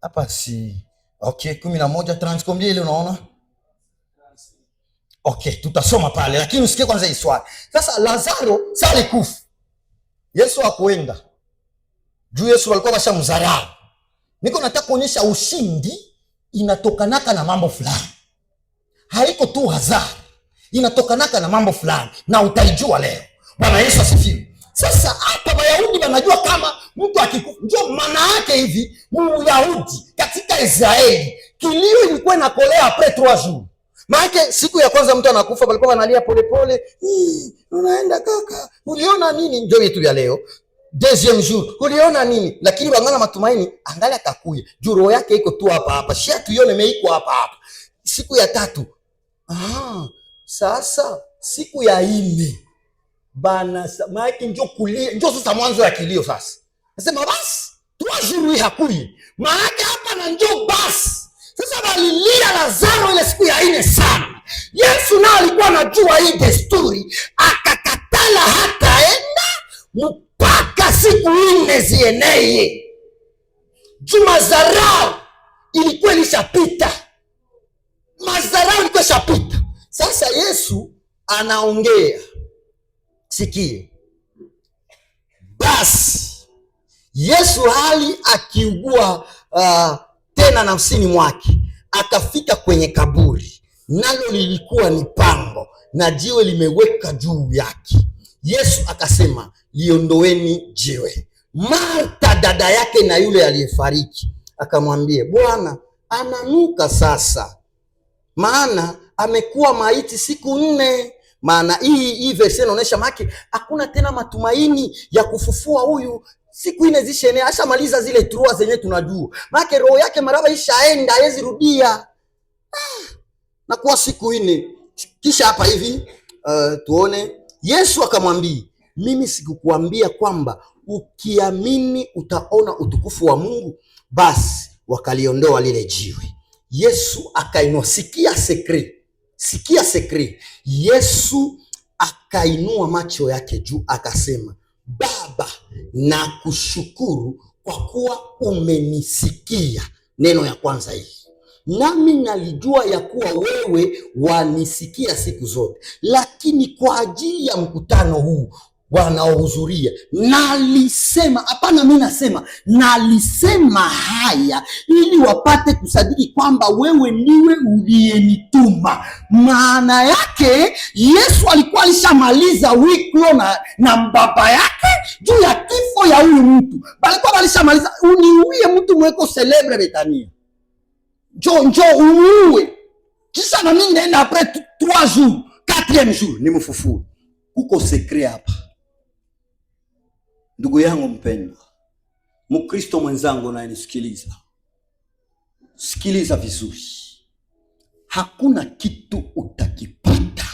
hapa, si okay, 11:30 ile unaona. Okay, tutasoma pale, lakini usikie kwanza hii swali. Sasa Lazaro sasa alikufa, Yesu hakuenda juu Yesu alikuwa bashamzarau. Niko nataka kuonyesha ushindi inatokanaka na mambo fulani, haiko tu hazari, inatokanaka na mambo fulani, na utaijua leo. Bwana Yesu asifiwe. Sasa hapa Wayahudi wanajua kama mtu akikufa, ndio maana yake hivi, Myahudi katika Israeli kilio ilikuwa inakolea après 3 jours. Maana siku ya kwanza mtu anakufa walikuwa wanalia polepole, unaenda kaka, uliona nini? Ndio yetu ya leo. Deuxième jour, uliona nini? Lakini wangana matumaini angalia atakuya. Juu roho yake iko tu hapa. Shia tuione meiko hapa. Siku ya 3. Sasa siku ya 4 bana maana ndio kulia, ndio sasa mwanzo ya kilio sasa. Nasema basi 3 jours hakuyi. Maana hapa na ndio basi. Sasa walilia Lazaro ile siku ya 4 sana. Yesu naye alikuwa anajua hii desturi, akakatala hataenda mpaka siku 4 zieneye. Mazarau ilikuwa ilishapita. Mazarau ilikuwa ishapita. Sasa Yesu anaongea. Sikie. Basi Yesu hali akiugua tena nafsini mwake, akafika kwenye kaburi, nalo lilikuwa ni pango na jiwe limeweka juu yake. Yesu akasema, liondoeni jiwe. Martha dada yake na yule aliyefariki akamwambia, Bwana, ananuka sasa, maana amekuwa maiti siku 4. Maana hii verse inaonyesha maki hakuna tena matumaini ya kufufua huyu Siku ine zishene ashamaliza zile 3 zenye tunajua. Maana roho yake maraba ishaenda hawezi rudia. Na kwa siku ine kisha hapa hivi tuone Yesu akamwambia, mimi sikukuambia kwamba ukiamini utaona utukufu wa Mungu? Basi wakaliondoa lile jiwe. Yesu akainua, sikia sekret. Yesu akainua macho yake juu akasema, Baba, nakushukuru kwa kuwa umenisikia. Neno ya kwanza hii. Nami nalijua ya kuwa wewe wanisikia siku zote, lakini kwa ajili ya mkutano huu wanaohudhuria nalisema, hapana mimi nasema, nalisema haya ili wapate kusadiki kwamba wewe ndiwe uliyenituma. Maana yake Yesu alikuwa alishamaliza wiklo na baba yake juu ya kifo ya huyu mtu. Balikuwa alishamaliza, uniuie mtu mweko celebre Betania. Njo umuue. Kisha na mimi naenda après 3 jours, 4e jour ni mfufuru. Uko sekre hapa. Ndugu yangu mpendwa, Mkristo mwenzangu unayenisikiliza, sikiliza vizuri. Hakuna kitu utakipata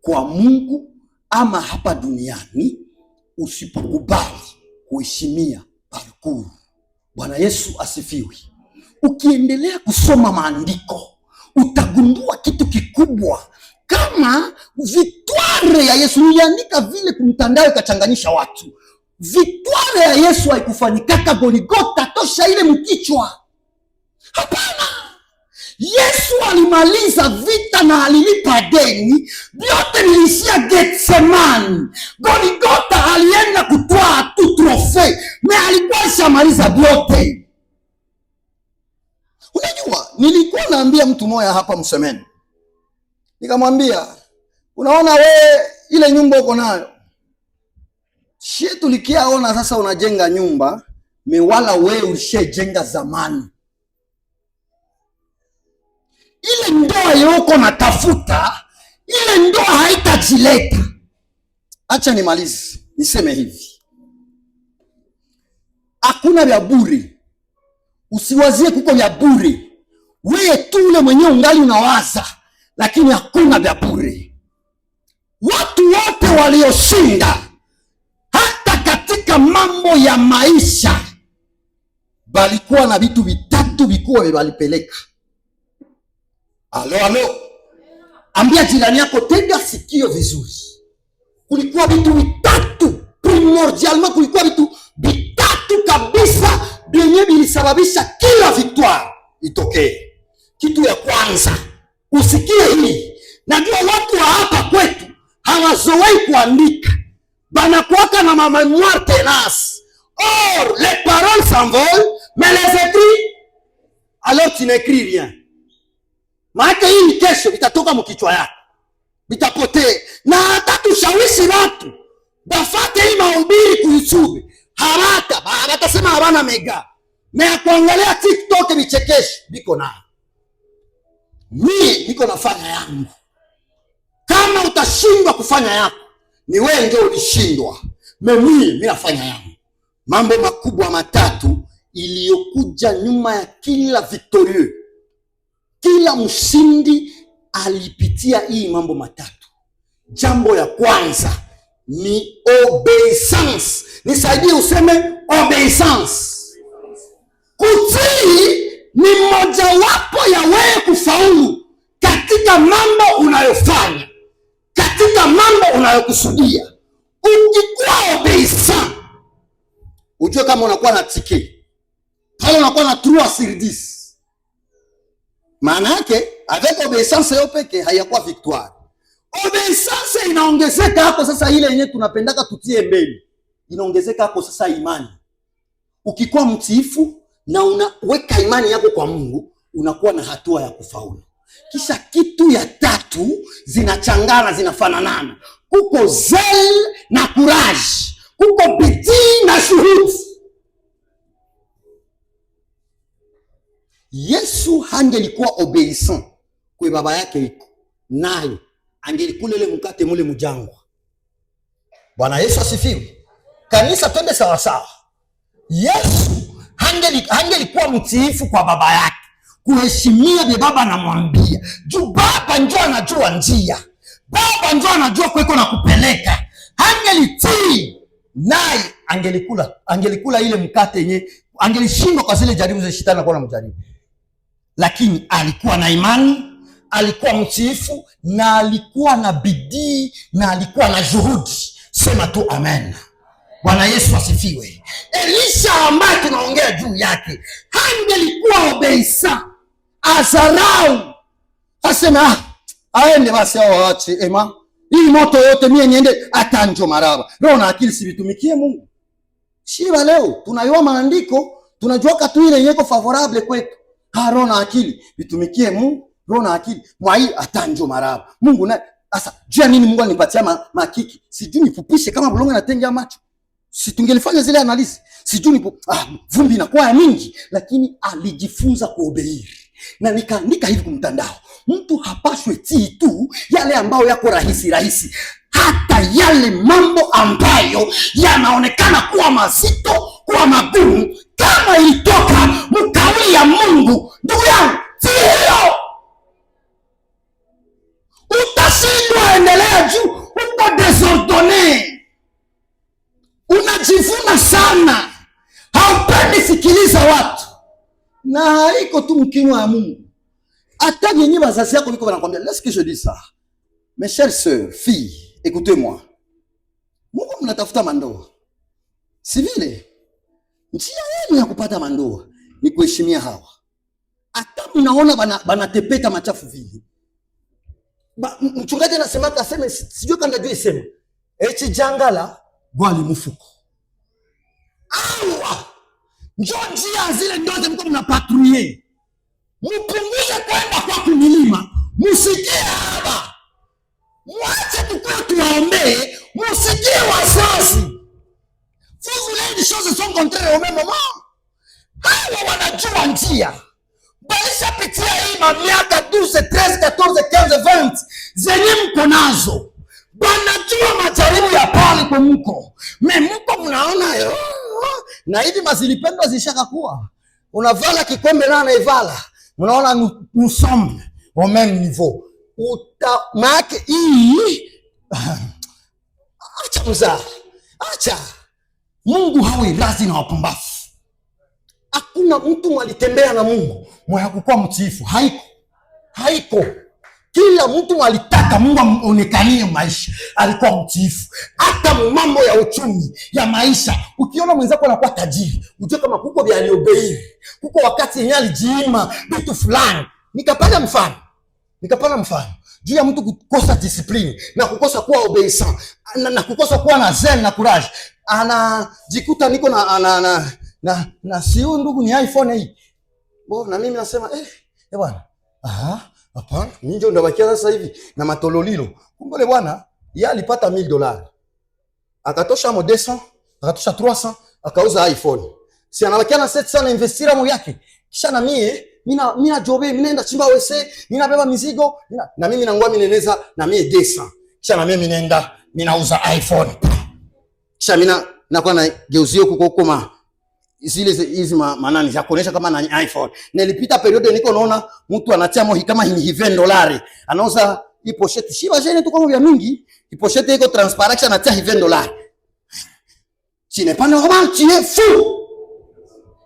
kwa Mungu ama hapa duniani usipokubali kuheshimia parcours. Bwana Yesu asifiwe. Ukiendelea kusoma maandiko utagundua kitu kikubwa. Kama victoire ya Yesu, niliandika vile kumtandao ikachanganyisha watu. Victoire ya Yesu haikufanyikaka Golgotha tosha ile mkichwa. Hapana. Yesu alimaliza vita na alilipa deni. Vyote vilishia Getsemani. Golgotha alienda kutoa tu trofe, na alikuwa shamaliza vyote. Unajua, nilikuwa naambia mtu moja hapa Msemeni. Nikamwambia, unaona wewe ile nyumba uko nayo, shie tulikiaona sasa unajenga nyumba, mewala wewe ulishajenga zamani. Ile ndoa yoko natafuta, ile ndoa haitajileta. Acha nimalize, niseme hivi. Hakuna vya bure. Usiwazie kuko vya bure. Wewe tu ule mwenyewe ungali unawaza, lakini hakuna vya bure. Watu wote walioshinda hata katika mambo ya maisha balikuwa na vitu vitatu vikubwa walipeleka. Alo. Ambia jirani yako, tega sikio vizuri. Kulikuwa vitu vitatu, primordialement kulikuwa vitu vitatu kabisa vyenye vilisababisha kila victoire itokee. Kitu ya kwanza, usikie hii. Najua watu wa hapa kwetu hawazoei kuandika. Banakuwaka na memoire tenace. Or, les paroles s'envolent, mais les écrits, alors tu n'écris rien. Maana hii kesho vitatoka mkichwa yako. Vitapotee. Na hata tushawishi watu bafate hii mahubiri kuichube. Haraka, batasema habana mega. Na kuangalia TikTok vichekesho biko na. Mimi niko nafanya yangu. Kama utashindwa kufanya yako, ni wewe ndio ulishindwa. Mimi nafanya yangu. Mambo makubwa matatu iliyokuja nyuma ya kila victorieux. Kila mshindi alipitia hii mambo matatu. Jambo ya kwanza ni obeisance. Nisaidie useme obeisance. Kutii ni mojawapo ya wewe kufaulu katika mambo unayofanya, katika mambo unayokusudia. Ukikuwa obeisant, ujue kama unakuwa na tike, pale unakuwa na 3/10. Maana yake avec obeisance yo peke hayakuwa victoire. Obeisance inaongezeka hapo sasa, ile yenyewe tunapendaka tutie mbele. Inaongezeka hapo sasa imani. Ukikuwa mtiifu na unaweka imani yako kwa Mungu, unakuwa na hatua ya kufaulu. Kisha kitu ya tatu zinachangana, zinafananana. Kuko zel na courage. Kuko bidii na shuhudi. Yesu hangelikuwa obeisant kwa baba yake iko nayo, angelikula ile mkate mule mjangwa. Bwana Yesu asifiwe. Kanisa twende sawa sawa. Yesu hangelikuwa mtiifu kwa baba yake, kuheshimia vile baba anamwambia, juu baba ndio anajua njia, baba ndio anajua kweko na kupeleka. Hangelitii, naye angelikula ile mkate yenye angelishindwa kwa zile jaribu za shetani alikuwa anamjaribu. Lakini alikuwa na imani, alikuwa mtiifu, na alikuwa na bidii, na alikuwa na juhudi. Sema tu amen. Bwana Yesu asifiwe. Elisha ambaye tunaongea juu yake, hangelikuwa obeisa, azarau, asema aende basi hao waache ema hii moto yote mie niende atanjo maraba. Roho na akili sivitumikie Mungu. Shiba leo tunayua maandiko, tunajua katu ile yeko favorable kwetu. Roho na akili vitumikie Mungu, roho na akili mwai atanjo maraba. Mungu na sasa jua nini Mungu anipatia makiki? Sijui nifupishe kama bulongo natenga macho. Si tungelifanya zile analisi. Sijui nipo vumbi inakuwa ya mingi, lakini alijifunza kuobeiri. Na nikaandika hivi kumtandao. Mtu hapashwe tii tu yale ambayo yako rahisi, hata yale mambo ambayo yanaonekana kuwa mazito, kuwa magumu, kama ilitoka mkauli ya Mungu, ndugu yangu, tii. Utashindwa, endelea juu, uko desordone, unajivuna sana, haupendi sikiliza watu, na haiko tu mkinywa ya Mungu. Hata yenye wazazi yako biko wanakuambia, laisse que je dis ça. Mes chères sœurs, filles, écoutez-moi. Mungu mnatafuta mandoa. Si vile? Njia yenu ya kupata mandoa ni kuheshimia hawa. Hata mnaona banatepeta machafu vile. Mchungaji anasema kaseme sijui kanda juu iseme. Echi jangala gwali mufuko. Awa! Njia zile ndote mko mnapatrouiller. Mupunguze kwenda kwa kumilima, musikie hapa. Mwache tukua tuwaombee, musikie wazazi. Vous voulez des choses sont contraires au même moment. Hawa wanajua njia. Baisha pitia hii miaka 12, 13, 14, 15, 20 zenye mko nazo. Banajua majaribu ya pale kwa mko. Mko mnaona yo. Na hivi mazilipendwa zishaka kuwa. Unavala kikombe na anaivala. Mnaona nous sommes au même niveau. Maake hii acha mzaa. Acha. Mungu hawi razi na wapumbavu. Hakuna mtu mwalitembea na Mungu mwenye hakukuwa mtiifu. Haiko. Kila mtu mwalitaka Mungu aonekanie maisha, alikuwa mtiifu. Hata mambo ya uchumi, ya maisha, ukiona mwenzako anakuwa tajiri, ujue kama kuko vya aliobeiri. Kuko wakati yenye alijiima vitu fulani. Nikapana mfano. Juu ya mtu kukosa discipline na kukosa kuwa obeisant na kukosa kuwa na zen na courage. Anajikuta niko na siu ndugu ni iPhone hii. Na mimi nasema bwana. Hapana, mimi ndio ndabakia sasa hivi na matololilo. Kumbe bwana, yeye alipata $1000. Akatosha mo 200, akatosha 300, akauza iPhone. Si anabakia na 700 na investira mo yake. Kisha na mina jobe, mimi naenda chimba wese, mimi beba mizigo, na mimi nangua mineneza na mimi 200. Kisha na mimi nenda, mimi nauza iPhone. Kisha mimi nakuwa na geuzio kukokoma zile hizi manani za kuonesha kama na iPhone. Nilipita periode niko naona mtu anatia mohi kama $20. Anauza hii pochette. Shiba jene tu kama vya mingi. Hii pochette iko transparent anatia $20. Chine pana kama chine fu.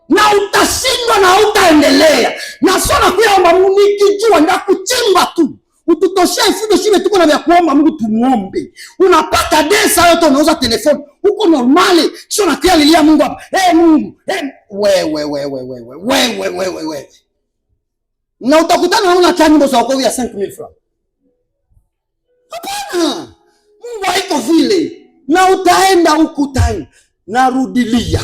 Na utashindwa na utaendelea. Na sona kuomba Mungu nikijua nda kuchimba tu. Ututoshe fudo shibe tuko na vya kuomba Mungu tumuombe. Unapata desa yote unauza telefoni. Uko normali. Sio nakia lilia Mungu hapa. Mungu. Wewe. Na utakutana una chango za ukowia 5000 francs. Hapana. Mungu haiko vile. Na utaenda ukutani. Narudilia.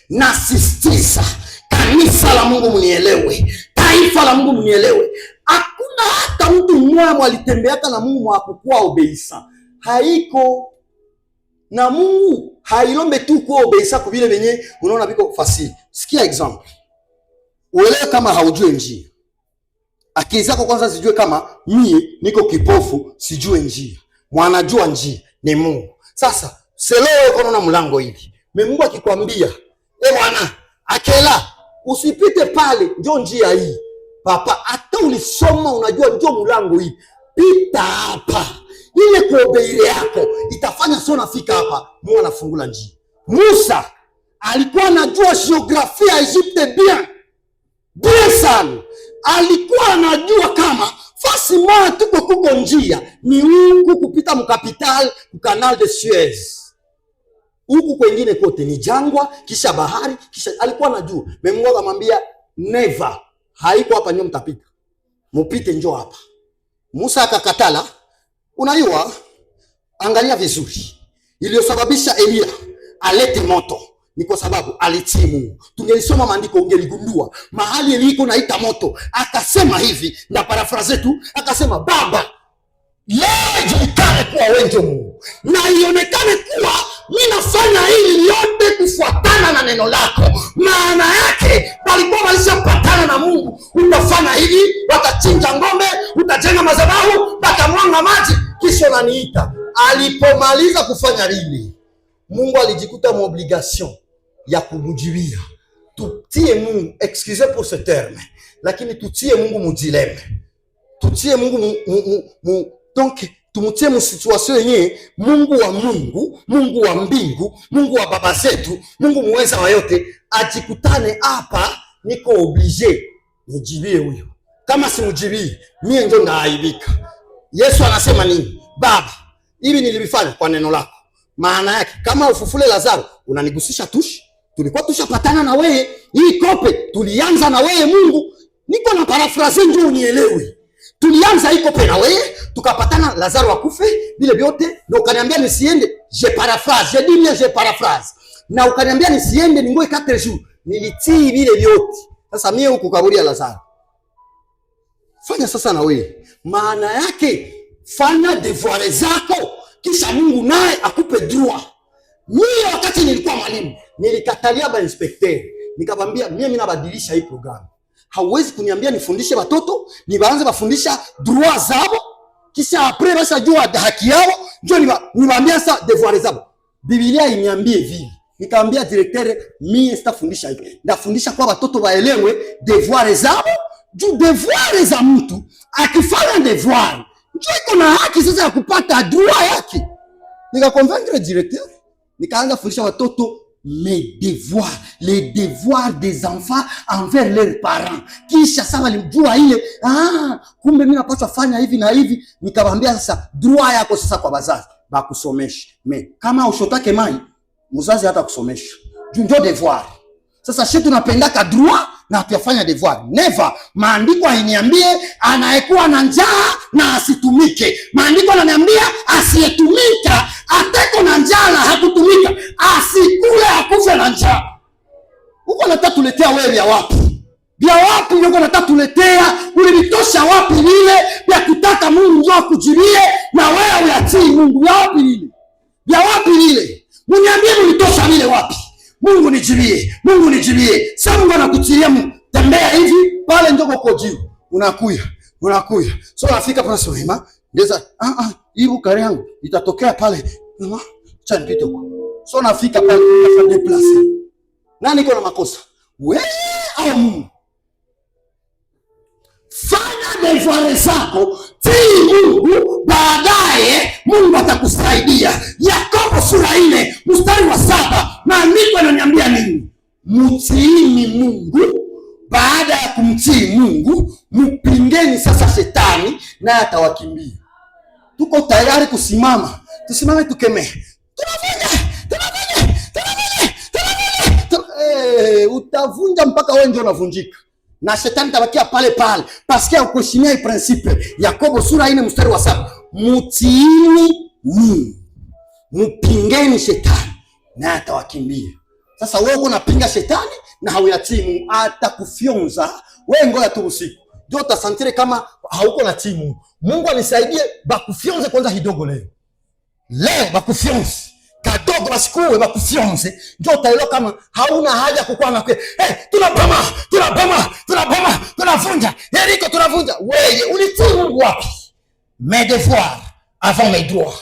Nasisitiza. Kanisa la Mungu mnielewe. Taifa la Mungu mnielewe. Hakuna hata mtu mmoja alitembeaka na Mungu hakukuwa obeisa. Haiko. Na Mungu hailombe tu kuwa obeisa kwa vile venye unaona biko fasili. Sikia example. Uelewe kama haujue njia. Akili zako kwanza zijue kama mimi niko kipofu sijue njia. Mwanajua njia ni Mungu. Sasa selewe uko na mlango hivi. Mungu akikwambia bwana akela usipite pale, ndio njia hii papa, hata ulisoma unajua ndio mlango hii, pita hapa. Ile kuobeile yako itafanya sio nafika hapa. Mungu anafungula njia. Musa alikuwa anajua geografia ya Egypte bien sana. Alikuwa anajua kama fasi moja tuko kuko njia ni huku kupita mkapital Canal de Suez, huku kwengine kote ni jangwa, kisha bahari, kisha alikuwa anajua. Mungu akamwambia never, haiko hapa nyo mtapita, mupite njoo hapa. Musa akakatala. Unajua, angalia vizuri, iliyosababisha Elia alete moto ni kwa sababu alitii Mungu. Tungelisoma maandiko ungeligundua mahali Eliko naita moto, akasema hivi, na parafraze tu, akasema Baba, leo ijulikane kuwa wewe ndio Mungu, na ionekane kuwa mimi nafanya hili yote kufuatana na neno lako. Maana yake walikuwa walishapatana na Mungu, utafanya hivi, watachinja ng'ombe, utajenga madhabahu, watamwaga maji, kisha unaniita. Alipomaliza kufanya lile, Mungu alijikuta mu obligation ya kumujibia. Tutie Mungu, excusez pour ce terme, lakini tutie Mungu mu dilemme. Tutie Mungu donc tumutie mu situation yenye Mungu wa Mungu, Mungu wa mbingu, Mungu wa baba zetu, Mungu muweza wa yote ajikutane hapa. Niko oblige nijibie huyo. Kama simujibie mimi ndio naaibika. Yesu anasema nini? Baba, hivi nilivifanya kwa neno lako. Maana yake kama ufufule Lazaro unanigusisha tushi, tulikuwa tushapatana na wewe. Hii kope tulianza na wewe Mungu. Niko na paraphrase njoo unielewe. Tulianza hii kope na wewe, tukapatana Lazaro akufe, vile vyote, na ukaniambia nisiende. Je paraphrase, je dis bien je paraphrase. Na ukaniambia nisiende ningoe 4 jours. Nilitii vile vyote. Sasa mimi huko kaburi ya Lazaro. Fanya sasa na wewe. Maana yake fanya devoir zako, kisha Mungu naye akupe droit. Mimi wakati nilikuwa mwalimu, nilikatalia ba inspecteur. Nikamwambia mimi nabadilisha hii programu. Hauwezi kuniambia nifundishe watoto, nibaanze bafundisha droit zao, kisha après basi jua haki yao, njoo niwaambia sasa devoir zao. Biblia iniambie vile. Nikamwambia directeur, mimi sitafundisha hivi. Ndafundisha kwa watoto waelewe devoir zao. Juu devoir za mtu akifanya devoir, njoo iko na haki sasa ya kupata droit yake. Nikaconvaincre directeur, nikaanza kufundisha watoto les devoirs des enfants envers leurs parents. Kisha sasa walijua ile, kumbe mimi napaswa fanya hivi na hivi. Nikamwambia sasa droit yako sasa kwa wazazi bakusomesha. Me kama ushotake mai, mzazi hata kusomesha. Juu ndio devoir. Sasa sisi tunapendaka droit na tuyafanya devoir. Never. Maandiko hainiambie anayekuwa na njaa na asitumike. Maandiko yananiambia asiyetumika ateko na njaa na hakutumika, asikule akufe na njaa. Uko nataka tuletea wewe ya wapi? Bia wapi ndio nataka tuletea? Ulitosha wapi lile ya kutaka Mungu ndio akujirie na wewe uyatii Mungu? Ya wapi lile? Ya wapi lile? Mniambie ulitosha lile wapi? Mungu nijirie, Mungu nijirie. Sasa Mungu anakutiria tembea hivi pale ndio uko juu. Unakuya. So unafika pale Sohema, ndeza hivi kare yangu itatokea pale. Cha nipite huko. So unafika pale unafanya deplacer. Nani iko na makosa? Wewe au Mungu? Fanya devoir zako, tii Mungu, baadaye Mungu atakusaidia. Yakobo sura 4 mstari wa 7, maandiko yananiambia nini? Mtiini Mungu. Baada ya kumtii Mungu, mpingeni sasa shetani naye atawakimbia. Tuko tayari kusimama. Tusimame tukemee. Utavunja mpaka wewe ndio unavunjika. Na shetani tabakia pale pale. Paske ukuheshimia hii principe. Yakobo sura 4 mstari wa 7. Mtiini Mungu. Mpingeni shetani naye atawakimbia. Sasa wewe unapinga shetani na hauyatii Mungu, atakufyonza. Wewe ngoja tu usiku. Ndio utasantire kama hauko na tii Mungu. Mungu anisaidie bakufyonze kwanza kidogo leo. Leo bakufyonze. Kadogo basikuwe bakufyonze. Ndio utaelewa kama hauna haja kukua na tunavunja. Eriko tunavunja. Wewe ulitii Mungu wapi? Mes devoirs avant mes droits.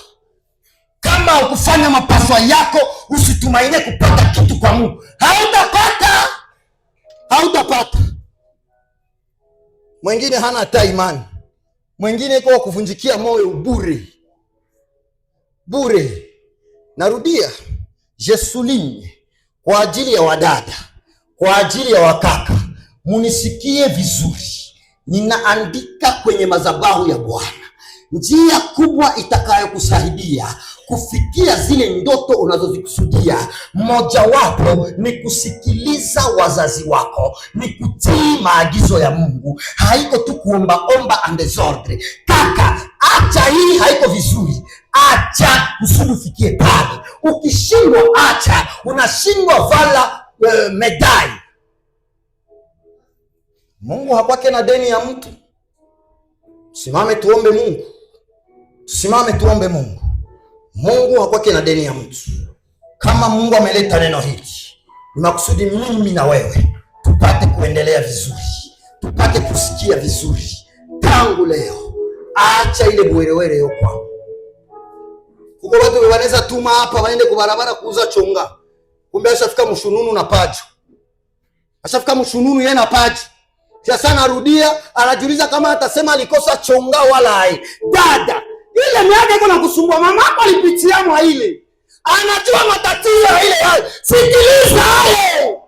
Kama ukufanya mapaswa yako, usitumaine kupata kitu kwa Mungu. Hautapata. hautapata. Mwingine hana hata imani, mwingine iko kuvunjikia moyo bure bure. Narudia, je souligne kwa ajili ya wadada, kwa ajili ya wakaka, munisikie vizuri. Ninaandika kwenye madhabahu ya Bwana, njia kubwa itakayokusaidia kufikia zile ndoto unazozikusudia, mojawapo ni kusikiliza wazazi wako, ni kutii maagizo ya Mungu. Haiko tu kuombaomba en desordre. Kaka, acha hii, haiko vizuri. Acha kusudi ufikie pale. Ukishindwa acha, unashindwa vala medai. Mungu hakwake na deni ya mtu. Simame tuombe Mungu. Simame tuombe Mungu. Mungu hakwake na deni ya mtu. Kama Mungu ameleta neno hili, ni makusudi mimi na wewe tupate kuendelea vizuri, tupate kusikia vizuri. Tangu leo acha ile bwerewere yo kwa. Kuko watu wanaweza tuma hapa waende kwa barabara kuuza chonga. Kumbe ashafika mshununu na pajo. Ashafika mshununu yeye na pajo. Sasa narudia, anajiuliza kama atasema alikosa chonga wala hai. Dada, ile miaka iko na kusumbua, mama yako alipitia mwa ile. Anajua matatizo ile. Sikiliza hayo.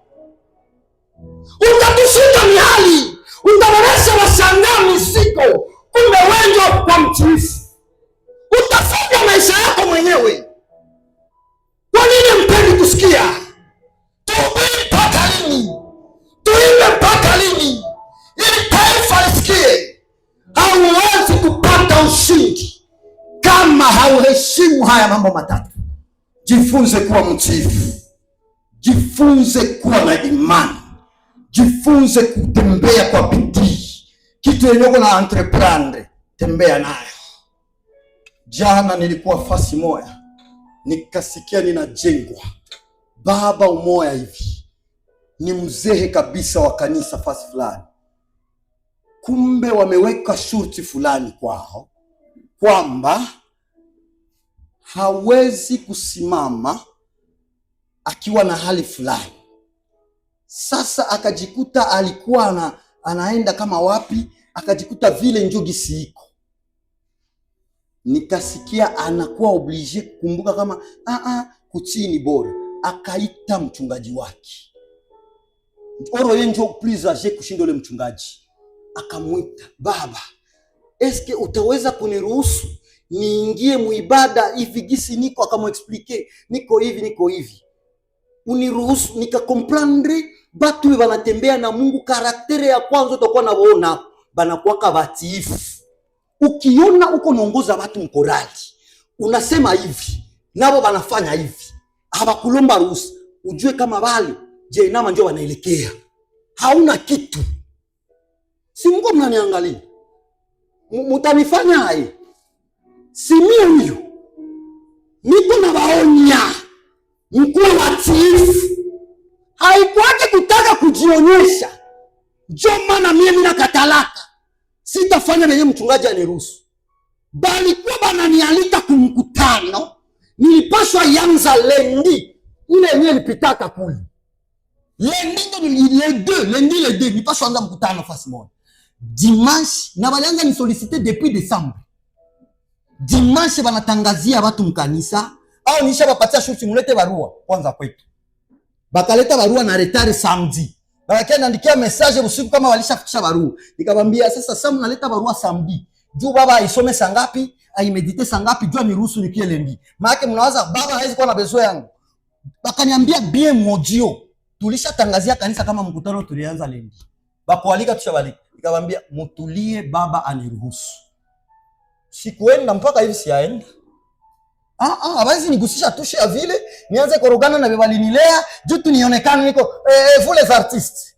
Utakushika mihali. Utaboresha washangaa misiko. Kumbe wenjo kwa mchifu. Utafuta maisha yako mwenyewe. Kwa nini mpendi kusikia? Tuimbe mpaka lini? Tuimbe mpaka lini? Ili taifa lisikie. Hauwezi kupata ushindi kama hauheshimu haya mambo matatu. Jifunze kuwa mtiifu. Jifunze kuwa na imani. Jifunze kutembea kwa bidii. Kitu yenye na entreprendre, tembea nayo. Jana nilikuwa fasi moya, nikasikia ninajengwa. Baba umoya hivi, ni mzee kabisa wa kanisa fasi fulani. Kumbe wameweka shurti fulani kwao, kwamba hawezi kusimama akiwa na hali fulani. Sasa akajikuta alikuwa anaenda kama wapi, akajikuta vile njogi siiko. Nikasikia anakuwa oblige kukumbuka kama kutii ni bora. Akaita mchungaji wake. Oro yenjo please aje kushinda ule mchungaji. Akamwita, baba, eske utaweza kuniruhusu niingie muibada hivi gisi niko? Akamwexplique, niko hivi. Uniruhusu nikakomprendre batu banatembea na Mungu. Karaktere ya kwanza utakuwa naona banakuwa batiifu. Ukiona uko naongoza watu mkorali, unasema hivi, nabo banafanya hivi, hawakulomba ruhusa, ujue kama wale jehanamu ndio wanaelekea. Hauna kitu. Si Mungu mnaniangalia. Mutanifanya hai. Si mimi huyo. Niko na waonya. Mkuwa watiifu. Haikuwake kutaka kujionyesha. Ndio maana mimi nakatalaka. Sitafanya venye mchungaji aniruhusu. Bali kwa bananialika kumkutano, nilipaswa yanza lendi. Ile yenyewe nilipitaka kule. Lendi le 2, nilipaswa anza mkutano fasi moja. Dimanche, na walianza ni solliciter depuis décembre. Dimanche banatangazia watu mkanisa, au nisha bapatia shuti mulete barua kwanza kwetu. Bakaleta barua na retard samedi. Na wakaenda andikia message usiku kama walishafikisha barua. Nikamwambia sasa mnaleta barua samedi. Juu baba aisome saa ngapi, aimedite saa ngapi, juu niruhusu nikie lendi. Maana mnawaza baba hawezi kuwa na besoin yangu. Bakaniambia bien modio. Tulishatangazia kanisa kama mkutano tulianza lendi. Bakualika tushabalika. Nikamwambia mutulie, baba aniruhusu. Sikuenda mpaka hivi siaenda. Hawezi nigusisha tushe ya vile, nianze korogana na bebalinilea, juu tu nionekane niko vous les artistes.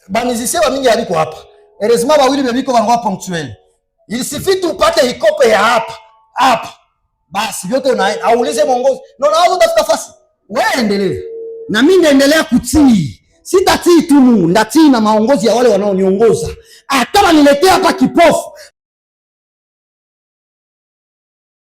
Banizise wa mingi aliko hapa. Heureusement bawili bebiko bango ponctuel. Il suffit tu upate hikope ya hapa. Basi yote aulize mwongozi. Naona tafuta fasi. Wewe endelee. Na mimi naendelea kutii. Sitatii tu Mungu, ndatii na maongozi ya wale wanaoniongoza. Hata waniletea hapa kipofu,